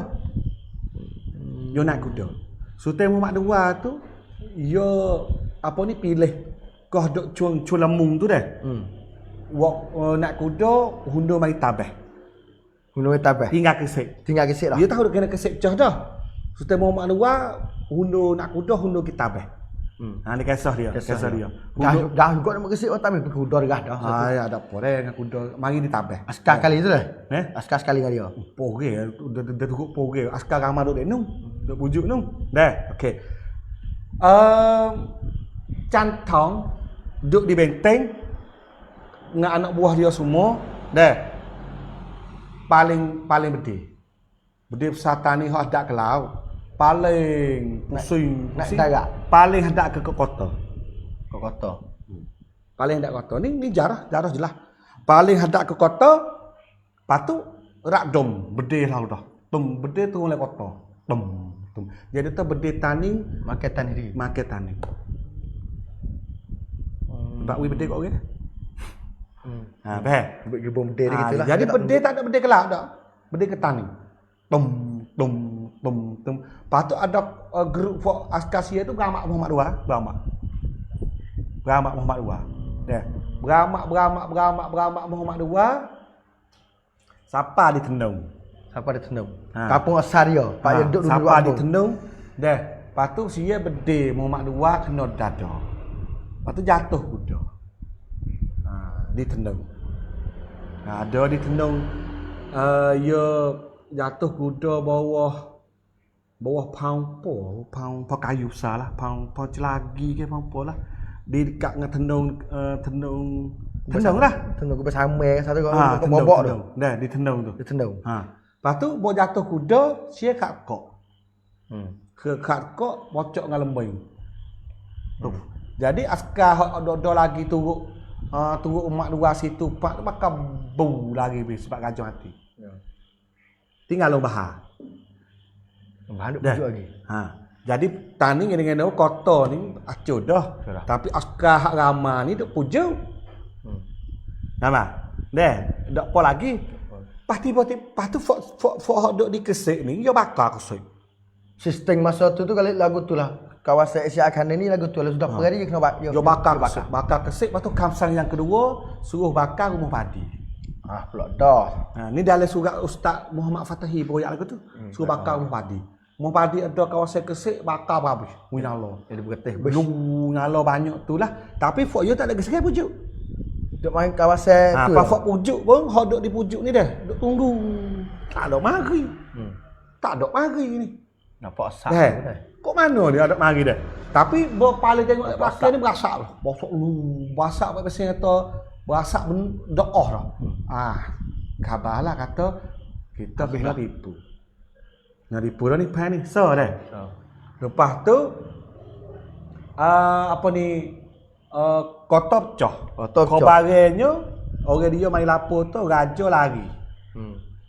Yo nak kuda. Sultan Muhammad II tu yo apa ni pilih kau duk culamung tu dah. Nak kuda hundur mari tabah. Tinggal kesek dah. Dia tahu dia kena kesek pecah dah. Sultan Muhammad II hundur nak kuda hundur kita tabah. Ni kisah dia. Dah juga nak kesik oh tapi kuda dah dah. Ya ada apa dah dengan kuda. Mari ditabeh. Askar kali tu dah. Askar sekali dengan dia. Poge dah tukuk poge. Askar ramah duk denung. Duk pujuk nung. Dah. Okey. Cantong duduk di benteng dengan anak buah dia semua. Dah. Paling bedi. Bedi besar tani hok dak ke laut. Paling pusing darat. Paling hendak ke kota. Ke kota. Paling hendak kota. Ni jarah jelas. Paling hendak ke kota, patu rak dom bedi lah dah. Tum bedi tu oleh kota. Tum. Jadi tu bedi tani makan tani. Sebab we bedi kok okey. Bah. Gebom bedi gitulah. Jadi bedi tak ada bedi kelak dak. Bedi ke tani. Tum. Lepas tu ada grup Askasia tu beramak Muhammad II. Beramak Muhammad II. Dia. Beramak Muhammad II. Siapa ditendung? Kampung asal dia. Pak dia duduk siapa ditendung? Dia. Lepas tu dia berdeh Muhammad II kena dada. Lepas tu jatuh kuda. Ditendung. Ada ditendung. Ya jatuh kuda bawah pangpo kayu besar lah, pangpo celagi ke pangpo lah. Di dekat dengan tendung lah. Tendung bersama satu kau bobok tu. Dah ditendung tu. Lepas tu bawa jatuh kuda, sia kat kok. Kat kok bocok dengan lembing. Jadi askar hok lagi tunggu umat dua situ pak bakal bu lagi sebab gajah mati. Tinggal lo bahar. Bahar duk lagi. Jadi tani dengan kota ni acuh dah. Tapi askar hak ramah ni duk pujung. Nama. Dak apa lagi. Pas tu fok duk dikesik ni dia bakar kesik. Sistem masa tu kalau lagu tu lah. Kawasan Asia Akan ni lagu tu lah sudah pergi dia kena bakar kesik. Lepas tu kamsang yang kedua suruh bakar rumah padi. Pula dah. Ni dalam surat Ustaz Muhammad Fatahi royak lagu tu. Suruh bakar rumah padi. Rumah padi ada kawasan kesik bakar habis. Nyala. Jadi bergetih. Nyala banyak tu lah. Tapi fok yo tak ada kesik pujuk. Duk main kawasan tu. Apa fok pujuk pun hok duk di pujuk ni dah. Duk tunggu. Tak ada mari. Tak ada mari ni. Nampak asap dah. Kok mana dia ada mari dah. Tapi paling tengok belakang ni berasak lah. Bosok lu. Berasak apa pasal kata berasak doa dah. Khabarlah kata kita kena tipu. Nak tipu dah ni pan ni. So dah. Lepas tu apa ni kota pecah. Khabarnya orang dia main lapor tu raja lari.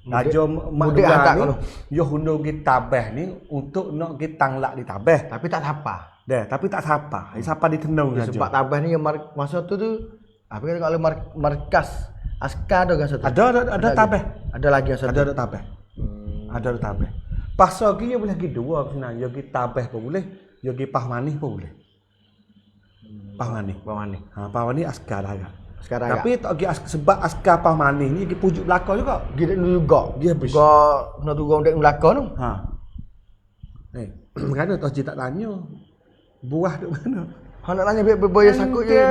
Raja mudik hantar ni yo hundur pergi tabeh ni untuk nak pergi tanglak di tabeh. Tapi tak sapa. Tapi tak sapa. Siapa ditendung saja. Sebab tabeh ni masa tu apa kata kalau markas askar ada kan satu. Ada tabeh. Ada lagi yang satu. Ada tabeh. Ada tabeh. Pas lagi dia boleh pergi dua sebenarnya. Dia pergi tabeh pun boleh, dia pergi Pahmanih pun boleh. Pahmanih. Pahmanih askar agak. Sekarang tapi tak pergi sebab askar Pahmanih ni pergi pujuk belakang juga. Dia juga. Dia nak turun dek belakang tu. Mana tak tak tanya. Buah duk mana? Nak tanya boya sakut je.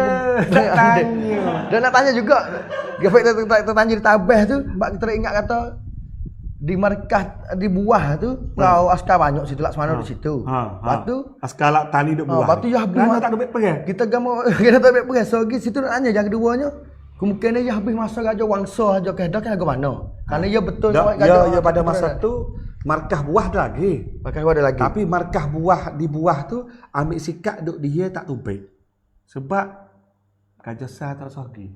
Tak tanya. Dan nak tanya juga. Gafek tertanya di tabeh tu, sebab kita ingat kata di markas di buah tu kau askar banyak situ Laksmana di situ. Lepas tu askar lak tani duk buah. Lepas tu ya habis tak ada baik pergi. Kita kita tak baik pergi. So situ nak tanya yang keduanya. Kemungkinan dia habis masa Raja Wangsa Raja Kedah kan lagu mana? Kerana dia betul ya pada masa tu markah buah dah lagi. Markah buah ada lagi. Tapi markah buah di buah tu ambil sikap duk dia tak tubik. Sebab Raja Sah tak sagi.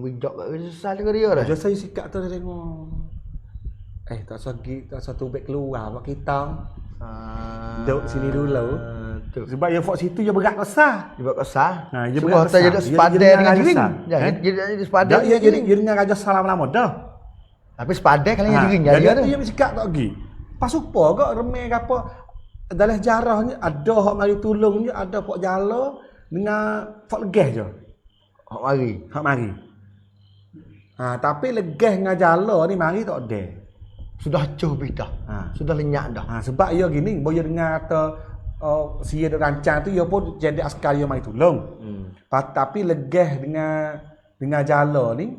Bijak kat Raja Sah dia dah. Raja Sah sikap tu dia tengok. Tak sagi, tak satu beg keluar buat kita. Duduk sini dulu. Sebab dia fok situ dia berat besar. Dia berat besar. Dia berat besar. Dia sepadan dengan Jering. Jadi sepadan. Dia dengan Raja Salam lama dah. Tapi sepadan kali dengan Jering dia tu. Dia sikap tak pergi. Pas supa ke remeh ke apa. Dalam sejarahnya ada hak mari tolong je, ada pok jala dengan fok legah je. Hak mari. Tapi legah dengan jala ni mari tak ada. Sudah acuh habis dah. Sudah lenyap dah. Sebab ia gini, boya dengar kata sia duk rancang tu dia pun jadi askar yang mai tolong. Tapi legeh dengan jala ni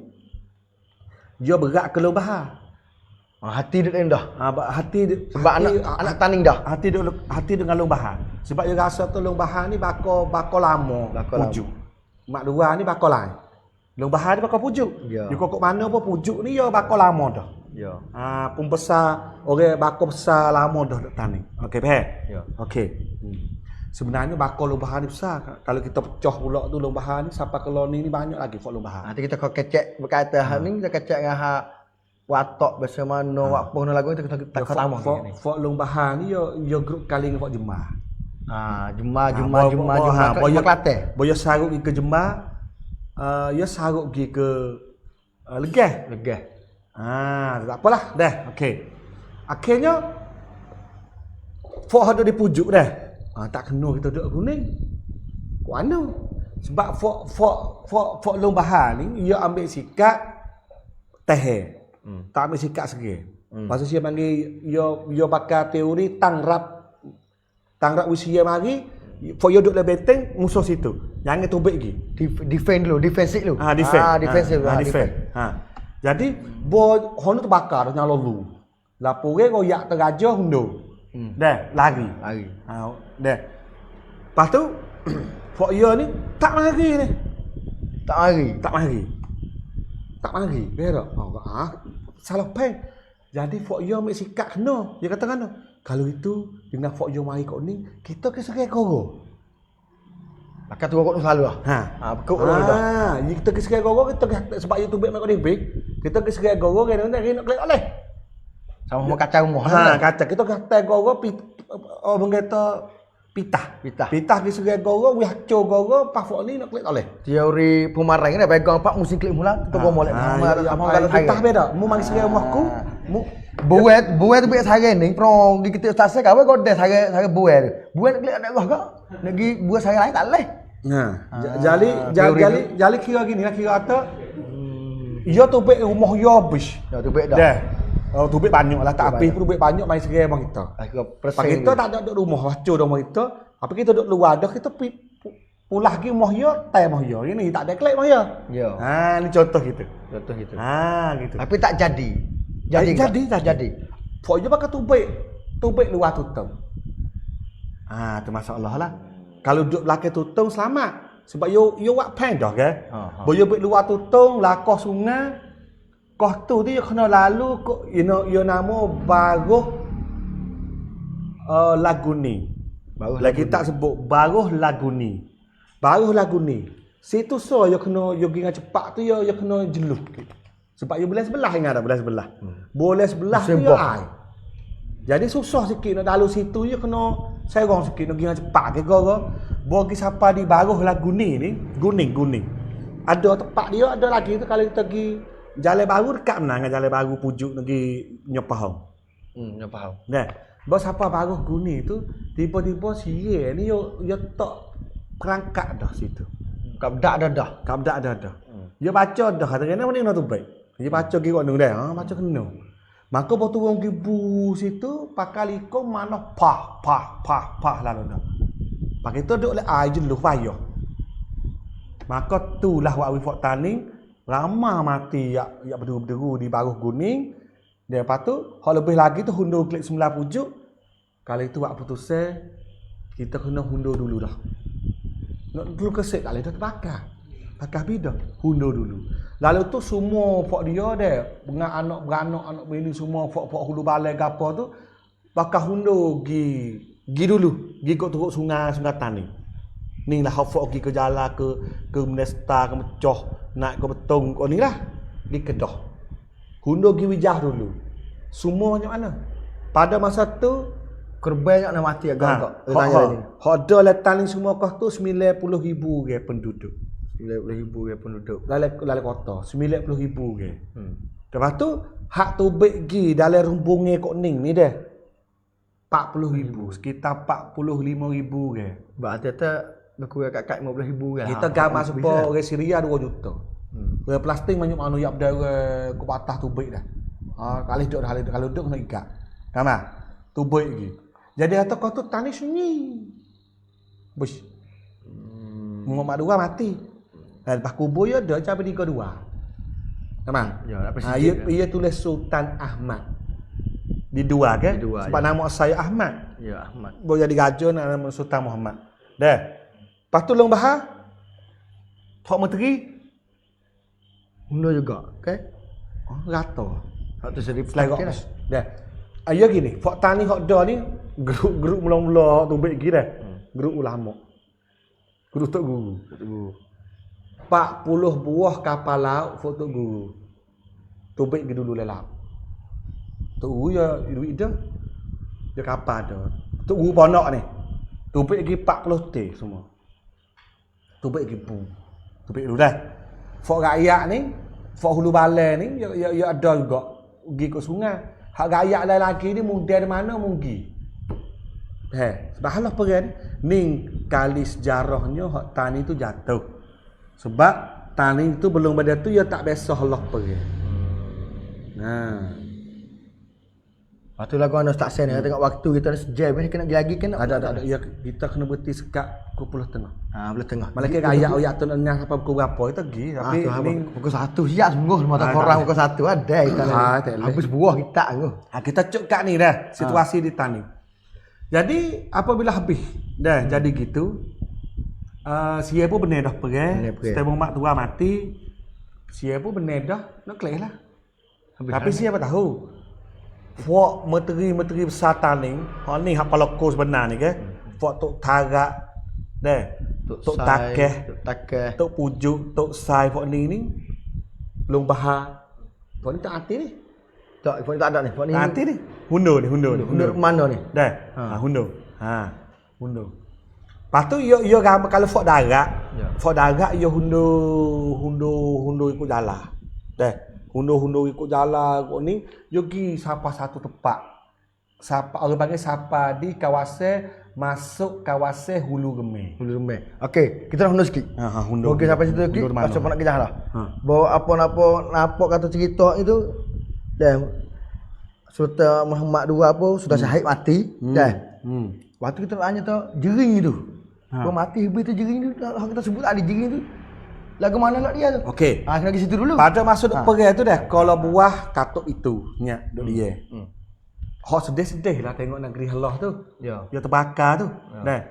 dia berat ke lubah. Hati dia dah. Hati Sebab anak taning dah. Hati dengan lubah. Sebab dia rasa tu lubah ni bakal lama pujuk. Mak dua ni bakal lain. Lubah ni bakal pujuk. Ya. Dia kok mana pun pujuk ni dia bakal lama dah. Ya. Pun besar, orang bakal besar lama dah duk taning. Okey, faham? Ya. Okey. Sebenarnya bakal lubah ni besar. Kalau kita pecah pula tu lubah ni sampai ke loni ni banyak lagi fok lubah. Nanti kita kau kecek berkaitan hal ni, kita kecek dengan hak watok biasa mana, wak pun lagu kita tak sama. Fok lubah ni yo grup kali dengan fok jemah. Jumlah Kelantan. Boyo saruk pergi ke jemah, ya saruk pergi ke Legeh. Tak apalah dah. Okey. Akhirnya fok ada di pujuk dah. Tak kena kita duduk kuning. Kok mana? Sebab fok lombahan ni dia ambil sikap teh. Tak ambil sikap segi. Pasal dia panggil dia pakai teori tangrap usia mari fok dia duduk dalam benteng musuh situ. Jangan tubik lagi. Defend defensive dulu. Defend. Jadi hono terbakar dengan lalu. Lapore royak teraja hundo. Dah lari. Dah. Lepas tu fok dia ni tak mari ni. Tak mari. Berak. Salah pen. Jadi fok dia ambil sikap kena. Dia kata kena. Kalau itu dengan fok dia mari kat ni, kita ke serai koro. Akan tu kok selalu lah. Bekuk orang kita. Kita ke serai koro kita sebab dia tubik mak dibik. Kita ke serai koro kan nak klik oleh. Sama kacang rumah. Kacang kita kata goro orang kata pitah ke serai goro we hacur goro pas fok ni nak klik oleh. Teori pemarang ni pegang pak musim klik mula kita go molek. Pitah beda. Mu mari serai rumahku, mu buat tu biar sehari ni pro di kita stase kawe kau dah sehari buat klik ada gak lagi buat sehari lain tak leh. Jali kira gini kira kata ia tubik rumah dia habis. Tubik dah. Tubik banyak lah tak habis pun tubik banyak main serai bang kita. Kita tak ada duduk rumah hacur rumah kita. Apa kita duduk luar dah kita pulah lagi rumah dia, tai rumah dia. Ini tak ada klik rumah dia. Ya. Ni contoh gitu. Gitu. Gitu. Tapi tak jadi. Jadi. Fok dia pakai tubik luar tutung. Tu masalah lah. Kalau duduk belakang tutung selamat. Sebab yo wak pen dah ke. Boyo duduk luar tutung, lakoh sungai. Koh tu dia kena lalu kok yo nama Baruh Laguni. Lagi tak sebut Baruh Laguni. Situ so yo kena yo pergi dengan cepat tu yo kena jeluh. Sebab you belah sebelah ingat tak belah sebelah. Boleh sebelah tu you ai. Jadi susah sikit nak lalu situ you kena serong sikit nak pergi dengan cepat ke goro. Bagi siapa di Baruh Laguni ni, guning. Ada tempat dia ada lagi tu kalau kita pergi Jalan Baru dekat mana dengan Jalan Baru pujuk pergi Nyopahong. Nyopahong. Nah, bos siapa Baruh Guni tu tiba-tiba sia ni yo tak perangkat dah situ. Kabdak dah. Dia baca dah kata-kata mana nak tubik. Dia baca pergi kat dah, baca kena. Maka bawa turun pergi bu situ, pakai liko mana pah lalu dah. Pakai tu duduk le air jeluh payah. Maka tulah wak wifak taning, ramah mati yak berderu-berderu di Baruh Guning. Dan lepas tu, hal lebih lagi tu hundur klik 9 pujuk. Kalau itu wak putusnya, kita kena hundur dulu dah. Nak dulu kesek tak boleh terbakar. Bakar bidah, hundur dulu. Lalu tu semua fok dia dah, dengan anak-beranak, anak bini semua fok hulu balai gapo tu bakar hundur gi dulu, gi kat turut sungai tani. Ni lah fok gi ke jalan ke Menesta, ke Mecoh, naik ke Betong kau ni lah. Di Kedah. Hundur gi Wijah dulu. Semua banyak mana? Pada masa tu korban nak mati agak. Hak ada letan semua kau tu 90,000 ke penduduk. 90,000 ke penduduk. Dalam kota 90,000 ke. Lepas tu hak tubik gi dalam rumbunge Kok Ning ni dah 40,000, sekitar 45,000 ke. Berarti berkurang kat 50,000 kan. Kita gambar supaya orang Syria 2 juta. Orang Palestin banyak mana yak berdarah ke atas tubik dah. Kalau duduk kena ikat. Gambar tubik lagi. Jadi kata kau tu tani sunyi. Bus. Muhammad II mati. Dan lepas kubur dia ada macam bertiga dua. Nampak? Ya, nak Ha, ia tulis Sultan Ahmad. Di dua kan? Di dua, sebab ya. nama saya Ahmad. Ya, Ahmad. Boleh jadi raja nak nama Sultan Muhammad. Dah. Lepas tu Long Bahar. Tok Menteri. Hunda juga, okey? Oh, rata. Hak tu seri Selagok. lah. Dah. Ya gini, Fok Tani hok dah ni grup mula-mula tu baik gini dah. Grup ulama. Grup Tok Guru. 40 buah kapal laut Fok Tok Guru. Tu baik ke dulu laut. Tok Guru ya duit dia. Dia kapal dah. Tok Guru pondok ni. Tu baik lagi 40 T semua. Tu baik lagi pun. Tu baik dulu dah. Fok rakyat ni, Fok Hulu Balai ni ya ada juga pergi ke sungai. Hak rakyat lain lagi ni mudah di mana mungkin. Sebab halah peran ni kali sejarahnya hak tani tu jatuh. Sebab tani tu belum pada tu ya tak biasa halah peran. Nah. Lepas tu lagu anda start sen tengok waktu kita ada sejam ni kena pergi lagi kan. Ada ya kita kena berhenti sekat pukul 10.30. Ha, boleh tengah. Malaikat rakyat tu nak sampai pukul berapa kita pergi tapi ni pukul 1 siap sungguh mata korang pukul 1 ada kita. Habis buah kita tu. Kita cuk kat ni dah situasi di tani. Jadi apabila habis dah jadi gitu sia pun benar dah pergi. Setelah Muhammad tua mati sia pun benar dah nak kelih lah. Tapi siapa tahu Fok menteri besar tani, hak ni hak palako sebenar ni ke. Fok Tok Tarak dah. Tok Takeh, Tok Pujuk, Tok Sai fok ni belum bahar. Fok ni tak hati ni. Tak, Fok ni tak ada ni. Fok ni hati ni. Hundo mana ni? Dah. Hundo. Hundo. Lepas tu yo kalau Fok Darat, Fok Darat yo hundo ikut jalan. Dah. Hundo ikut jalan kok ni yogi siapa satu tempat. Siapa orang panggil siapa di kawasan masuk kawasan Hulu Gemeh. Okey, kita dah hundo sikit. Hundo. Okey sampai situ sikit. Pasal nak kejah lah. Bawa apa-apa nampak kata cerita itu dah Sultan Muhammad II pun sudah syahid mati dah. Waktu kita tanya tu jering itu. Bawa mati habis tu jering tu kita sebut ada jering tu. Lagu mana nak dia tu? Okey. Kena pergi situ dulu. Pada masa duk pergi tu dah kalau buah katuk itu nyak duk dia. Hok sedih-sedih lah tengok negeri Allah tu. Ya. Dia terbakar tu. Dah.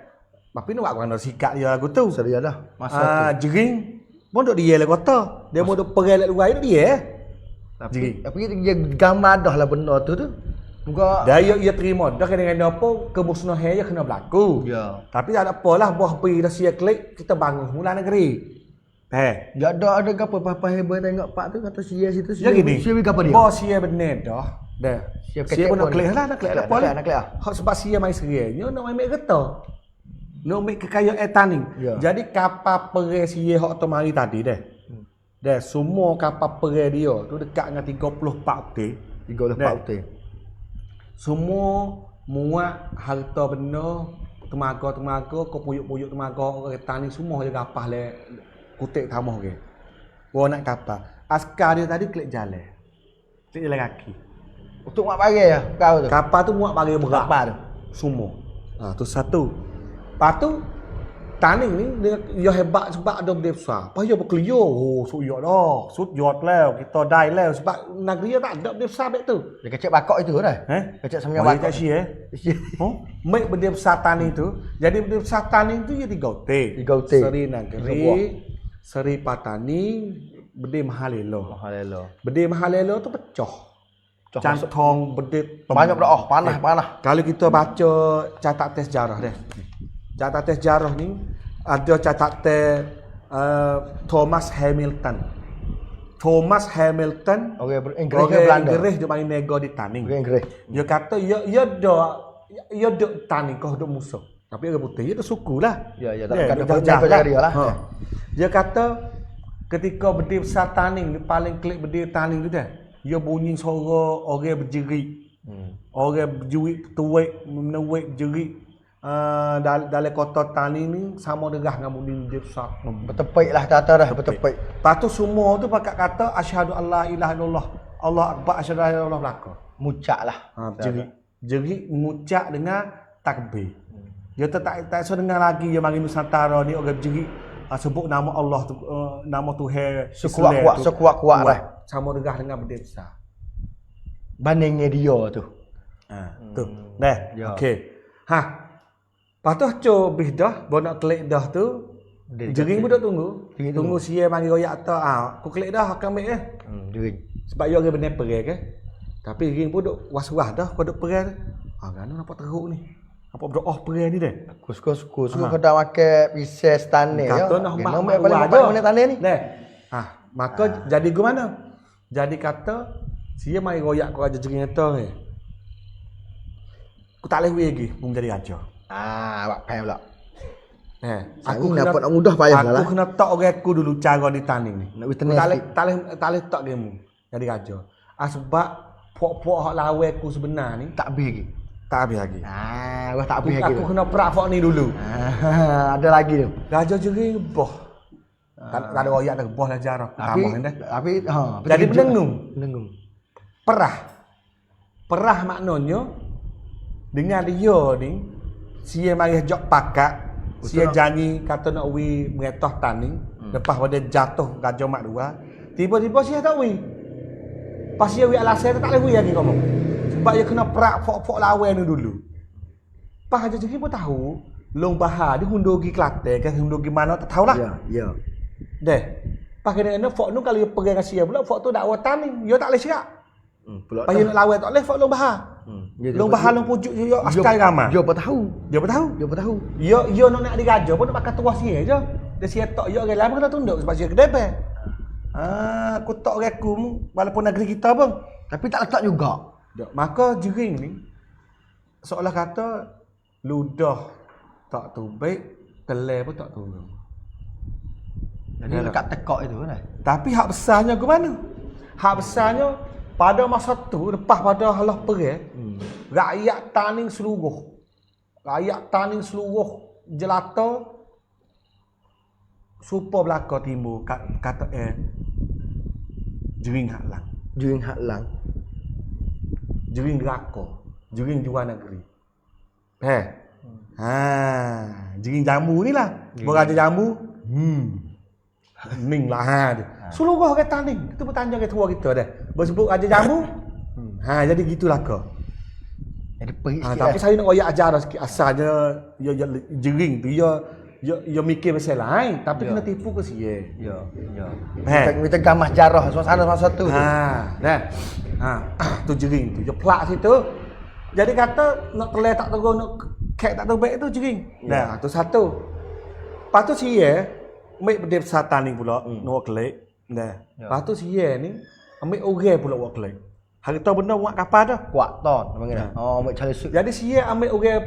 Tapi nak buat mana sikat dia lagu tu. Seria dah. Masa tu. Jering pun duk dia lah kota. Dia mau duk pergi luar duk dia. Tapi dia gambar dah lah benda tu. Muka dia terima dah dengan apa kemusnahan dia kena berlaku. Ya. Tapi tak ada apalah buah pergi dah sia klik kita bangun mula negeri. Ya ada gapo apa hebat tengok pak tu kata sia situ sia. Sia gapo dia? Bos sia benar dah. Dah. Sia pun nak klik lah, nak klik apa lah. Hak sebab sia mai serinya nak mai kereta. Nak mai kekayaan tani. Jadi kapal perang sia hak tu mari tadi dah. Dah semua kapal perang dia tu dekat dengan 34 okey. 34 okey. Semua muat harta benda temaga, puyuk-puyuk temaga orang tani semua dia kapal le kutik tamah ke. Gua nak kapal. Askar dia tadi klik jalan. Klik jalan kaki. Untuk muat barang ya kau tu. Kapal tu muat barang berat. Kapal tu. Semua. Tu satu. Lepas tu tani ni dia hebat sebab ada benda besar. Apa dia berkelio? Oh, suyot dah. Suyot lah. Kita die lah sebab negeri dia tak ada benda besar baik tu. Dia kecek bakok itu dah. Kecek sama bakok. Tak sia Mek benda besar tani tu. Jadi benda besar tani tu dia 3 UT. Seri Negeri, Seri Patani, Bede Mahalelo. Bede Mahalelo tu pecah. Cantong bede banyak dah panah. Kalau kita baca catatan sejarah dia. Catatan sejarah ni ada catatan Thomas Hamilton. Orang Inggeris ke Belanda. Inggeris dia main nego di tani. Orang Inggeris. Dia kata dia dok tani kau dok musuh. Tapi orang putih dia tu suku lah. Ya tak jaga dia lah. Dia kata ketika berdiri besar tani paling klik berdiri tani tu dah. Dia bunyi suara orang berjerit. Orang berjerit tuik menuik jerit. Dalam kota tani ni sama derah dengan bunyi dia besar. Bertepik lah tata dah bertepik. Lepas tu semua tu pakai kata asyhadu alla ilaha illallah. Allah akbar asyhadu alla ilaha illallah belaka. Mucak lah. Jerit mengucap dengan takbir. Dia tak sedengar lagi dia mari Nusantara ni orang berjerit sebut nama Allah tu nama Tuhan sekuat-kuat dah. Sama dengan benda besar. Bandingnya dia tu. Tu. Dah. Ya. Okey. Lepas tu coba dah, nak klik dah tu. Jering pun duk tunggu. Tunggu sia mari royak atas. Aku klik dah akan ambil Jering. Sebab dia orang benar perang ke. Tapi jering pun duk was-was dah kau duk perang. Kan nampak teruk ni. Apa berdoa perang ni dah. Aku suka kena makan pisau tanah ya. Kata nak mak paling bapak mana tanah ni. Dah. Maka jadi ke mana? Jadi kata sia mari royak kau aja jering atas ni. Aku tak boleh lagi pun jadi raja. Awak faham pula. Aku kena dapat nak mudah payah lah. Aku kena tok orang aku dulu cara di tanding ni. Nak witness. Tak boleh tok game jadi raja. Sebab pok-pok hak lawan aku sebenar ni Tak habis lagi. tak habis lagi. Wah tak habis lagi. Aku kena perak pok ni dulu. Ada lagi tu. Raja jering boh. Tak ada royak dah boh lah jarah. Tambah dah. Tapi Jadi penengung. Penengung. Perah maknanya dengan dia ni sia mari jok pakat. Sia janji kata nak wi meretah tanding. Lepas pada jatuh Raja Mak Dua. Tiba-tiba sia tak wi. Pas sia wi alasan tak boleh wi lagi ngomong. Sebab dia kena perak fok-fok lawan ni dulu. Pas Raja Jering pun tahu. Long Bahar dia hundur pergi Kelantan ke hundur pergi mana tak tahulah. Ya. Deh. Pas kena fok tu kalau dia pergi dengan sia pula fok tu dakwa tanding. Dia tak boleh serak. Pula Pas dia nak lawan tak boleh fok Long Bahar. Long Bahar long pujuk dia askar ramai. Dia apa tahu? Dia tahu. Dia nak diraja pun nak makan tuas sia je. Dia sia tok dia orang lain kena tunduk sebab sia kedebel. Aku tok orang aku walaupun negeri kita pun. Tapi tak letak juga. Maka Jering ni seolah kata ludah tak tubik, telai pun tak turun. Jadi dekat tekak itu kan. Tapi hak besarnya ke mana? Hak besarnya pada masa tu lepas pada halah perang, rakyat tanding seluruh jelata supaya belaka timur kata Jering Haklang. Jering neraka, jering jual negeri. Jering jambu ni lah. Beraja jambu. Ning lah dia. Seluruh orang tanding. Kita bertanya ke tua kita dah. Bersebut raja jambu. Jadi gitulah kau. Jadi pergi sikit. Tapi saya nak royak ajar sikit asalnya Jering tu dia mikir pasal lain tapi kena tipu ke sia. Ya. Kita gamah jarah suasana masa tu. Tu Jering tu. Dia pelak situ. Jadi kata nak kelai tak terus nak kek tak terbaik tu Jering. Tu satu. Lepas tu sia ambil benda besar tanding pula nak kelai. Lepas tu sia ni ambil orang pula buat kelai. Hari tu benda buat kapal dah. Kuat ton panggil dah. Ambil cari sud. Jadi sia ambil orang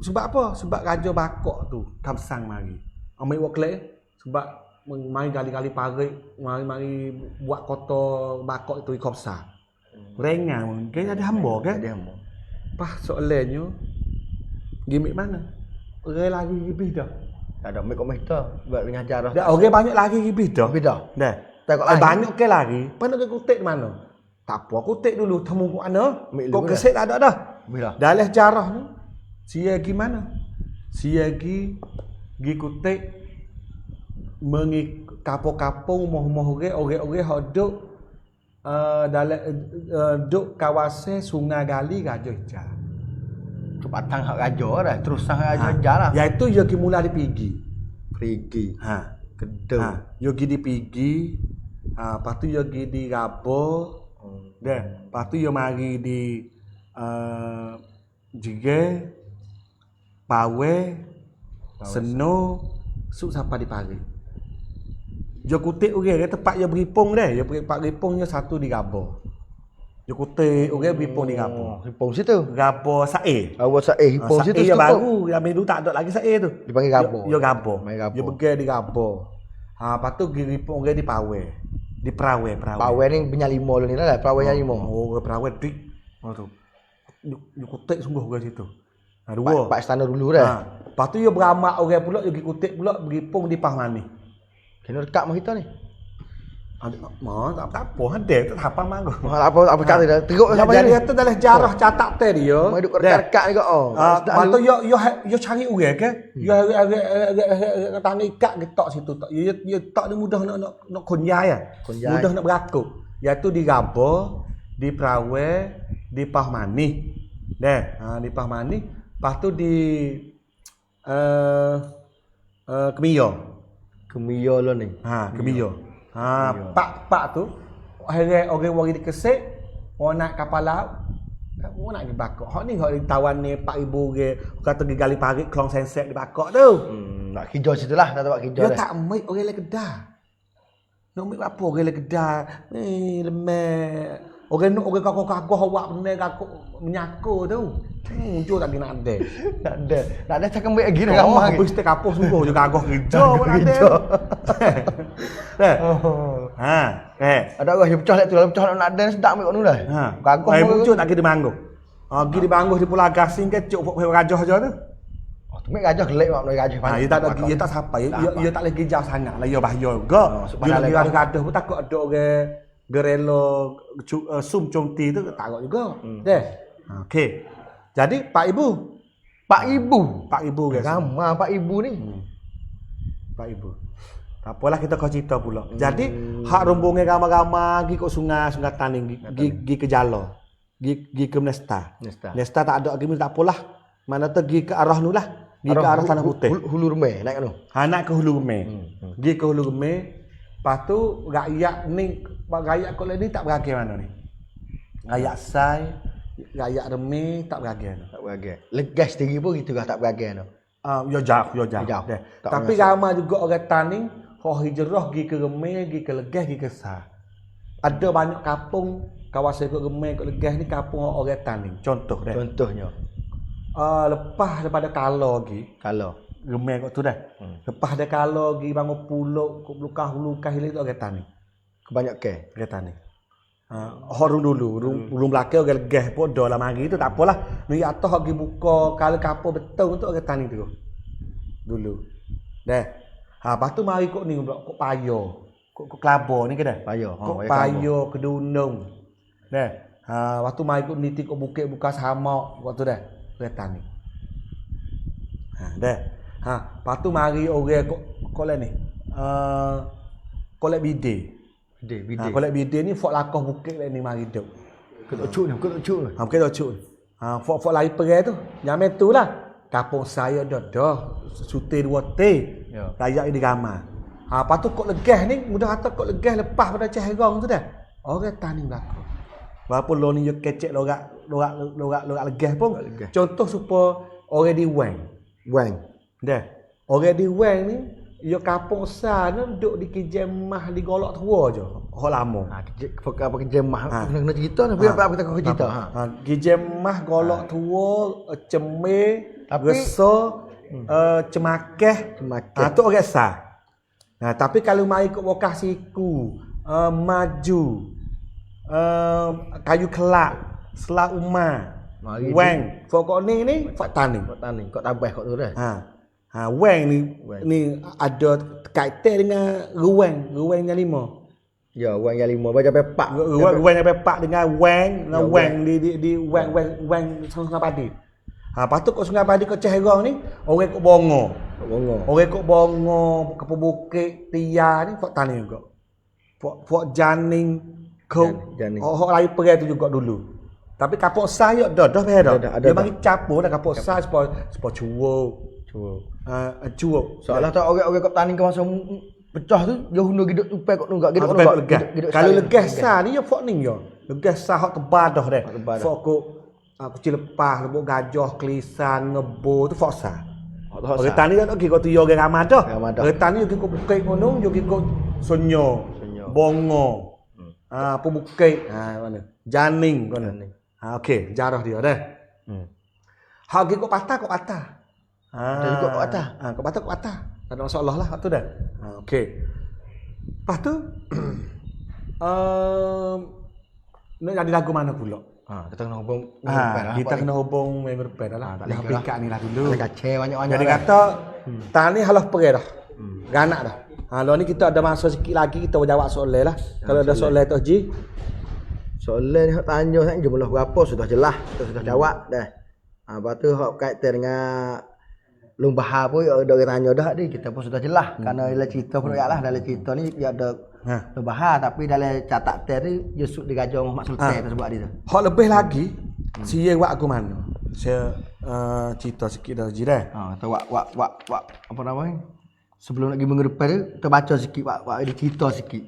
sebab apa? Sebab Raja Bakok tu Kamsang mari. Ambil buat kelai sebab mari gali-gali parit, mari buat kota Bakok itu ikut besar. Rengan mungkin ada hamba kan? Ada hamba. Pas soalannya gimik mana? Orang lagi lebih dah. Tak ada ambil komputer buat dengan jarah. Dah orang banyak lagi lebih dah. Dah. Tengok lagi. Banyak ke lagi. Mana ke kutik mana? Tak apa, kutik dulu temu kat mana? Kau keset tak ada dah. Bila? Dalam jarah ni sia gi mana? Sia gi kutik kapung-kapung rumah-rumah orang hok duk dalam duk kawasan Sungai Gali Raja Hijau. Tu patang hak raja dah, terus sang raja hijau lah. Iaitu dia ki mula dipigi. Kedel. Yo gi dipigi. Lepas tu yo gi di Gabo. Lepas tu yo mari di Jige, Pawe, Seno, suk sampai di Pari. Yo kutik orang tempat yo beripung dah. Yo tempat beripungnya satu di Gabo. Yo kutik orang beripung di Gabo. Hipong situ. Gabo Sae. Hipong situ Sae baru. Yang dulu tak ada lagi Sae tu. Dipanggil Gabo. Yo Gabo. Main Gabo. Yo pergi di Gabo. Lepas tu beripung orang di Pawe. Di Prawe. Pawe ni punya lima lu ni lah. Pawe yang lima. Prawe dik. Tu. Yo kutik sungguh orang situ. Dua. Pak istana dulu dah. Lepas tu yo beramak orang pula yo pergi kutik pula beripung di Pahmani. Kena dekat sama kita ni. Tak apa, ada tak apa manggu. Apa kata dia? Teruk sama Jadi ni. itu adalah jarah catak teh dia. Mai duk rekat-rekat ni kok. Patut yo cari orang ke? Yo tani ikat ke tok situ tok. Yo tok ni mudah nak kunyai ah. Mudah nak berakuk. Iaitu di Gabor, di Prawe, di Pahmani. Di Pahmani, lepas tu di Kemiyo. Kemiyo lo ni. Kemiyo. Pak tu orang dikesek, orang nak kapal laut. Orang nak pergi bakok. Hak ni hak ditawan ni 4,000 ke, kata pergi gali parit Klong Sensek di bakok tu. Nak kijo situ lah, tak buat kijo Dia dah. tak ambil orang lain Kedah. Nak ambil apa orang lain Kedah? Ni lemah. Orang kakoh awak benar kakoh menyaku tu. Jo tak kena ada. Tak ada cakap ambil lagi dah ramah. Habis tak kapoh sungguh je kagoh kerja pun ada. Ada orang yang pecah tu, pecah nak ada sedap ambil kat nu dah. Kagoh muncul tak kira mangguh. Pergi di Bangguh di Pulau Gasing ke cuk pok gajah aja tu. Tu mek gajah gelek mak noi gajah Dia tak ada dia tak sampai. Dia tak lagi jauh sangat lah. Dia bahaya juga. Dia lagi gadah pun takut ada orang gerelo sum comti tu takut juga. Okey. Jadi Pak Ibu ke ramah Pak Ibu ni. Pak Ibu. Tak apalah kita kau cerita pula. Jadi hak rombongan ramai-ramai pergi ke sungai Taning, pergi ke Jalo. Pergi ke Nesta tak ada lagi tak apalah. Mana tu pergi ke arah nu lah. Pergi ke arah Tanah Putih. Hulu Remeh naik anu. Nak ke Hulu Remeh. Pergi ke Hulu Remeh. Lepas tu rakyat ni kolej ni tak beragam mana ni. Rakyat Sai, rakyat Remeh tak beragam. Legas tinggi pun gitu lah tak beragam tu. Yo jauh. Tapi ramai juga orang Taning hok hijrah pergi ke Remeh, pergi ke Legas, pergi ke Sai. Ada banyak kampung kawasan ke Remeh, ke Legas ni kampung orang Taning. Contohnya. Lepas daripada Kalo lagi. Remeh kat tu dah. Lepas ada Kalo lagi bangun pulau, luka hilang tu orang Taning. Kebanyakan orang Taning. Orang dulu, belum belakang orang Legas pun dah lah mari tu tak apalah. Ni atas pergi buka kalau kapal betul untuk orang Taning tu. Dulu. Lepas tu mari kok ni pula kok Payo. Kok Kelabor ni ke dah? Payo. Kok Payo ke Dunung. Waktu mari kok niti kok bukit buka Samak waktu dah. Orang Taning. Lepas tu mari orang kok lain ni. Kolek bide. Kolek bide ni fok lakoh bukit lain ni mari duk. Ketok cuk ni. Bukan cuk. Fok lari perai tu. Jamin tu lah. Kampung saya dah. Suti 2T. Rakyat di ramai. Lepas tu kok Legas ni, mudah kata kok Legas lepas pada Cahirong tu dah. Orang Taning belakang. Walaupun lo ni kecek lorak Legas pun. Contoh supaya orang di Wang. Orang di Wang ni, ia kampung sana duduk di Kejemah di Golok Tua je. Hak lama. Apa Kejemah? Kena cerita ni. Biar kita kau cerita. Kejemah Golok Tua, Cemeh, Reso, Cemakeh. Tu orang sah. Tapi kalau mai ikut Bokah Siku, Maju, Kayu Kelak, Selah Umar, Wang, pokok ni Fak Taning. Kau tabah kau tu dah. Wang ni ada kaitan dengan Ruang yang 5. Ya, Wang yang 5 baca pepak. Ruang yang pepak dengan Wang di Wang Sungai Padi. Lepas tu kat Sungai Padi kat Cahirong ni orang kok bongo. Orang kok bongo ke bukit Tia ni Fak Taning juga. Fak Janing kau. Hok lari perai tu juga dulu. Tapi kapok saya dah dah. Dia bagi capur dah kapok saya supaya cuok. Soalnya tak orang-orang kat Taning ke masa pecah tu dia hundur hidup tupai kok nunggak hidup Legas. Kalau Legas sah ni ya fok ning yo. Legas sah hok tebadah dah. Fok kok kucing lepas, lebok gajah, kelisan, ngebo tu fok sah. Orang Taning tak pergi kok tu yo orang ramah dah. Orang Taning pergi kok bukit gunung, pergi kok Sonyo, Bongo. Pembukit. Mana? Janing mana? Okey, jarah dia dah. Hak pergi kok patah. Jadi kok atas. Kok patah. Tak ada masalah lah tu dah. Okey. Lepas tu nak jadi lagu mana pula? Kita kena hubung kita kena hubung member band lah. Dah pikat ni lah dulu. Ada kacau banyak-banyak. Jadi kata tani halah perai dah. Ganak dah. Lo ni kita ada masa sikit lagi kita jawab soalan lah. Kalau ada soalan Tok Ji. Soalan ni hak tanya saya jumlah berapa sudah jelas, kita sudah jawab dah. Lepas tu hak kaitan dengan Long Bahar pun ada orang tanya dah ni, kita pun sudah jelas. Kerana dalam cerita pun lah, dalam cerita ni dia ada Long Bahar tapi dalam catatan ni Yusuf diraja Muhammad Sultan tersebut dia tu. Hak lebih lagi saya buat aku mana. Saya cerita sikit dah Ji dah. Kita wak apa nama ni? Sebelum nak pergi minggu depan tu, kita baca sikit wak dia cerita sikit.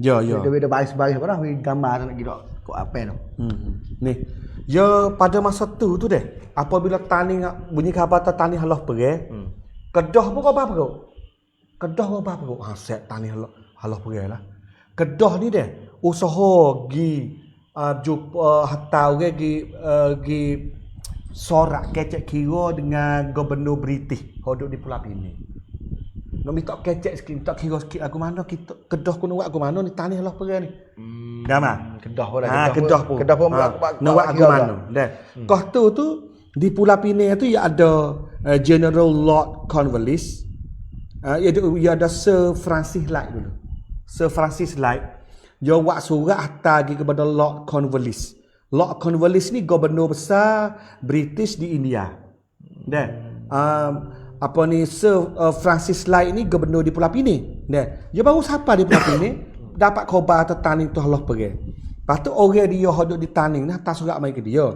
Ya. Dia baris-baris apa dah, gambar nak kira kok apa tu. Ni. Ya pada masa tu deh. Apabila tani bunyi khabar tani halah pergi. Kedah pun kau apa kau? Kedah kau apa kau? Set tani halah pergi lah. Kedah ni deh usaha gi hatta orang gi sorak kecek kira dengan gubernur British hodok di Pulau Pinang. Nak minta kecek sikit, minta kira sikit aku mana kita Kedah ku nak aku mana ni tani halah pergi ni. Gama. Kedah pun dah. Kedah pun nak aku mana. Dah. Kau tu di Pulau Pinang tu ya ada General Lord Cornwallis. Ya ada Sir Francis Light dulu. Sir Francis Light dia buat surat hantar kepada Lord Cornwallis. Lord Cornwallis ni gubernur besar British di India. Dah. Apa ni Sir Francis Light ni gubernur di Pulau Pinang. Dia baru siapa di Pulau Pinang dapat khabar tentang tu Allah pergi. Lepas tu orang dia hodok di taning nah hantar surat mai ke dia.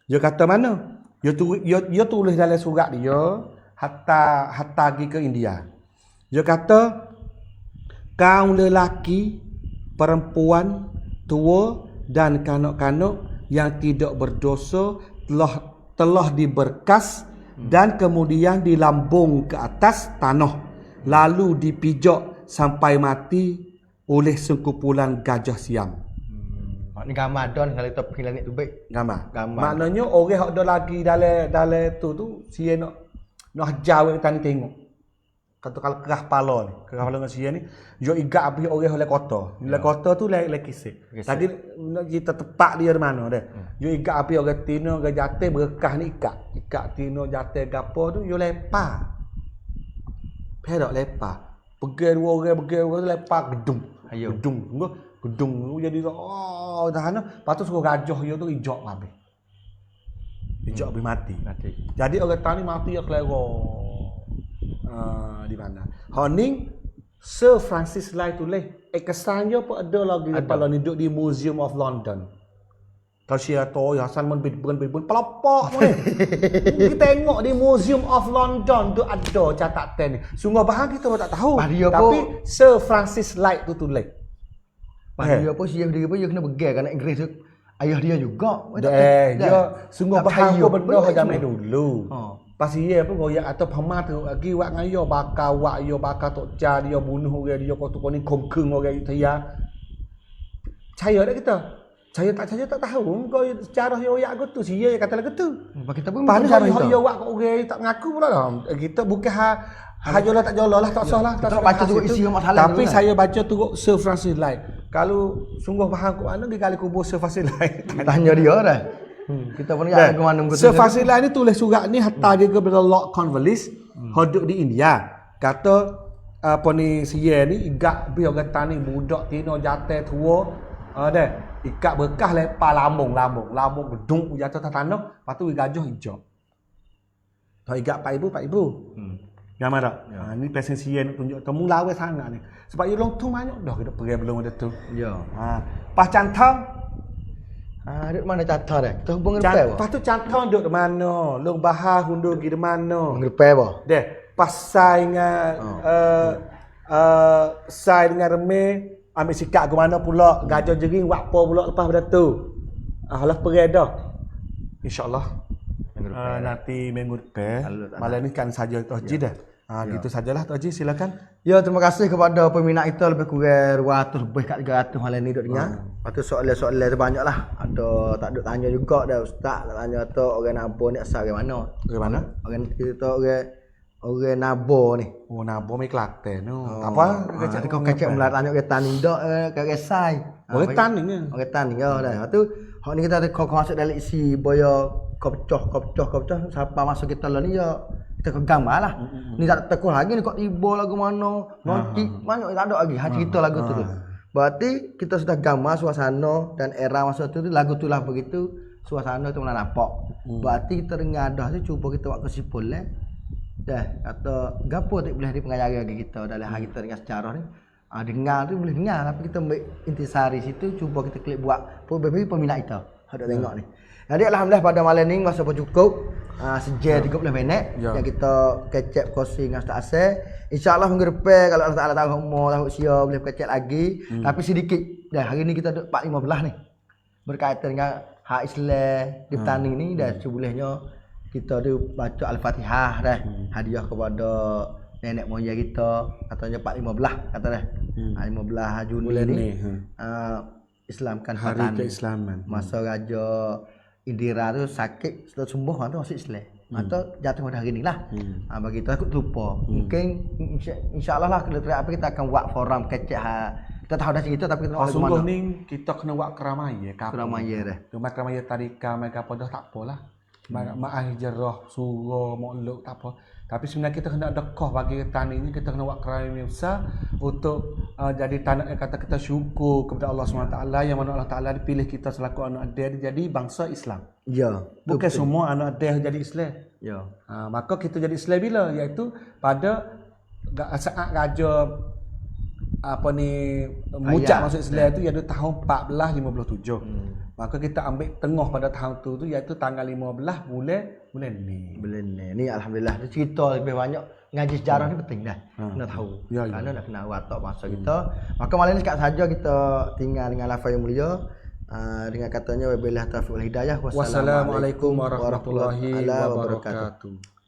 Dia kata mana? Dia tulis dalam surat dia hantar pergi ke India. Dia kata kaum lelaki, perempuan, tua dan kanak-kanak yang tidak berdosa telah diberkas dan kemudian dilambung ke atas tanah lalu dipijak sampai mati oleh sekumpulan gajah Siam. Ni gambar don kalau kita pergi langit tu baik. Gambar. Maknanya orang hak ada lagi dalam tu sia nak hajar tani tengok. Kata kalau kerah kepala ni, kerah kepala dengan sia ni, yo igak api orang oleh kota. Oleh kota tu le kisik. Tadi nak kita tepak dia di mana dah. Yo igak api orang tino orang jate berkah ni ikat tino jate gapo tu yo lepa. Perak lepa. Pergi dua orang lepa gedung. Gedung jadi dah ana patut suruh gajah yo tu ijak habis. Ijak habis mati. Jadi orang tani mati ya kelero. Di mana? Honing Sir Francis Light tulis kesannya pun ada lagi kalau duduk di Museum of London. Kalau siapa tahu Hasan mun bidbun pelopok ni. Kita tengok di Museum of London tu ada catatan ni. Sungguh bahan kita pun tak tahu. Tapi Sir Francis Light tu tulis. Dia apa siap dia kena pergi kan Inggeris tu. Ayah dia juga. Dia sungguh bahan pun benda zaman dulu. Pasti dia pun goyak atau pemah tu lagi wak ngayo bakar tok jar dia bunuh orang dia kau tu kau ni kongkeng orang itu ya. Percaya tak kita? Saya tak tahu. Kau secara yoyak aku tu sia kata lagu tu. Kita pun cara yo wak kau orang tak ngaku pula dah. Kita bukan jolah tak jolah lah tak sah lah. Kita baca tu isi masalah. Tapi saya baca tu Sir Francis Light. Kalau sungguh faham kau mana di kali kubur Sir Francis Light. Tanya dia dah. Kita pun ingat ke mana Sir Francis Light ni tulis surat ni hantar dia kepada Lord Cornwallis hodok di India. Kata apa ni sia ni igak bi orang tani budak tino jate tua dah ikat berkah lepas lambung gedung jatuh atas tanah lepas tu gajah hijau. Tak igak 4,000. Gambar tak? Ni pesen sia nak tunjuk temu lawa sangat ni. Sebab dia long tu banyak dah kita pergi belum ada tu. Ya. Pas cantang duduk mana cantang dah? Kita hubung depan apa? Lepas tu cantang duduk di mana? Long Bahar hundur pergi di mana? Depan apa? Deh, pasai dengan sai dengan remeh ambil sikap ke mana pula? Gajah jering buat apa pula lepas pada tu? Alah pergi dah. InsyaAllah nanti minggu depan. Malam ni kan saja Tok Ji dah. Gitu sajalah Tok Ji, silakan. Ya, terima kasih kepada peminat kita lebih kurang 200 lebih kat 300 malam ni duk dengar. Lepas tu soalan-soalan tu banyaklah. Ada tak ada tanya juga dah ustaz nak tanya tu orang Nabo ni asal dari mana? Dari mana? Orang kita orang Nabo ni. Oh, Nabo mai Kelantan tu. Apa? Kau kecek melat tanya ke tani dak ke sai. Orang tani ni. Orang tani ya dah. Lepas tu hak ni kita ada kau masuk dalam isi boya kau pecah siapa masuk kita lah ni ya kita ke gambar lah. Ni tak tekuk lagi ni kok tiba lagu mana, nonci banyak tak ada lagi. Cerita lagu tu. Berarti kita sudah gambar suasana dan era masa tu lagu tu lah begitu. Suasana tu mana nampak. Berarti kita dengar dah tu cuba kita buat kesimpulan. Dah kata gapo tak boleh dipengaruhi lagi kita dalam hal kita dengan sejarah ni. Dengar tu boleh dengar tapi kita ambil intisari situ cuba kita klik buat bagi peminat kita. Ada tengok ni. Jadi alhamdulillah pada malam ni masa pun cukup. Sejam 30 minit yang kita kecap kosi dengan Ustaz Asal. InsyaAllah minggu depan kalau Allah Ta'ala tahu umur, tahu usia boleh kecap lagi. Tapi sedikit. Dah hari ni kita ada 4-15 ni. Berkaitan dengan hak Islam di petani ni dah sebolehnya kita ada baca Al-Fatihah dah. Hadiah kepada nenek moyang kita katanya 4-15 kata dah. 15 Juni bulan ni. ni. Islamkan Hari petani. keislaman. Masa Raja Indira tu sakit setelah sembuh tu masuk Islam. Atau jatuh pada hari ni lah. Bagi kita aku lupa. Mungkin insya-Allah lah apa kita akan buat forum kecek kita tahu dah cerita tapi kita nak sungguh ni kita kena buat keramaian keramaian dah. Cuma keramaian tadika mereka apa dah tak apalah. Maaf jerah surah makluk tak apa. Tapi sebenarnya kita kena dekah bagi tani ni, kita kena buat keramaian besar untuk jadi tanda kata kita syukur kepada Allah SWT yang mana Allah Taala dipilih kita selaku anak dia jadi bangsa Islam. Ya. Bukan semua anak dia jadi Islam. Ya. Maka kita jadi Islam bila iaitu pada saat raja apa ni mucak masuk Islam tu iaitu tahun 1457. Maka kita ambil tengah pada tahun tu iaitu tanggal 15 bulan ni. Bulan ni. Ni alhamdulillah cerita lebih banyak ngaji sejarah ni penting dah. Kena tahu. Kerana nak kena watak bangsa kita. Maka malam ni sekat saja kita tinggal dengan lafaz yang mulia. Dengan katanya wabillahi taufiq wal hidayah. Wassalamualaikum warahmatullahi wabarakatuh.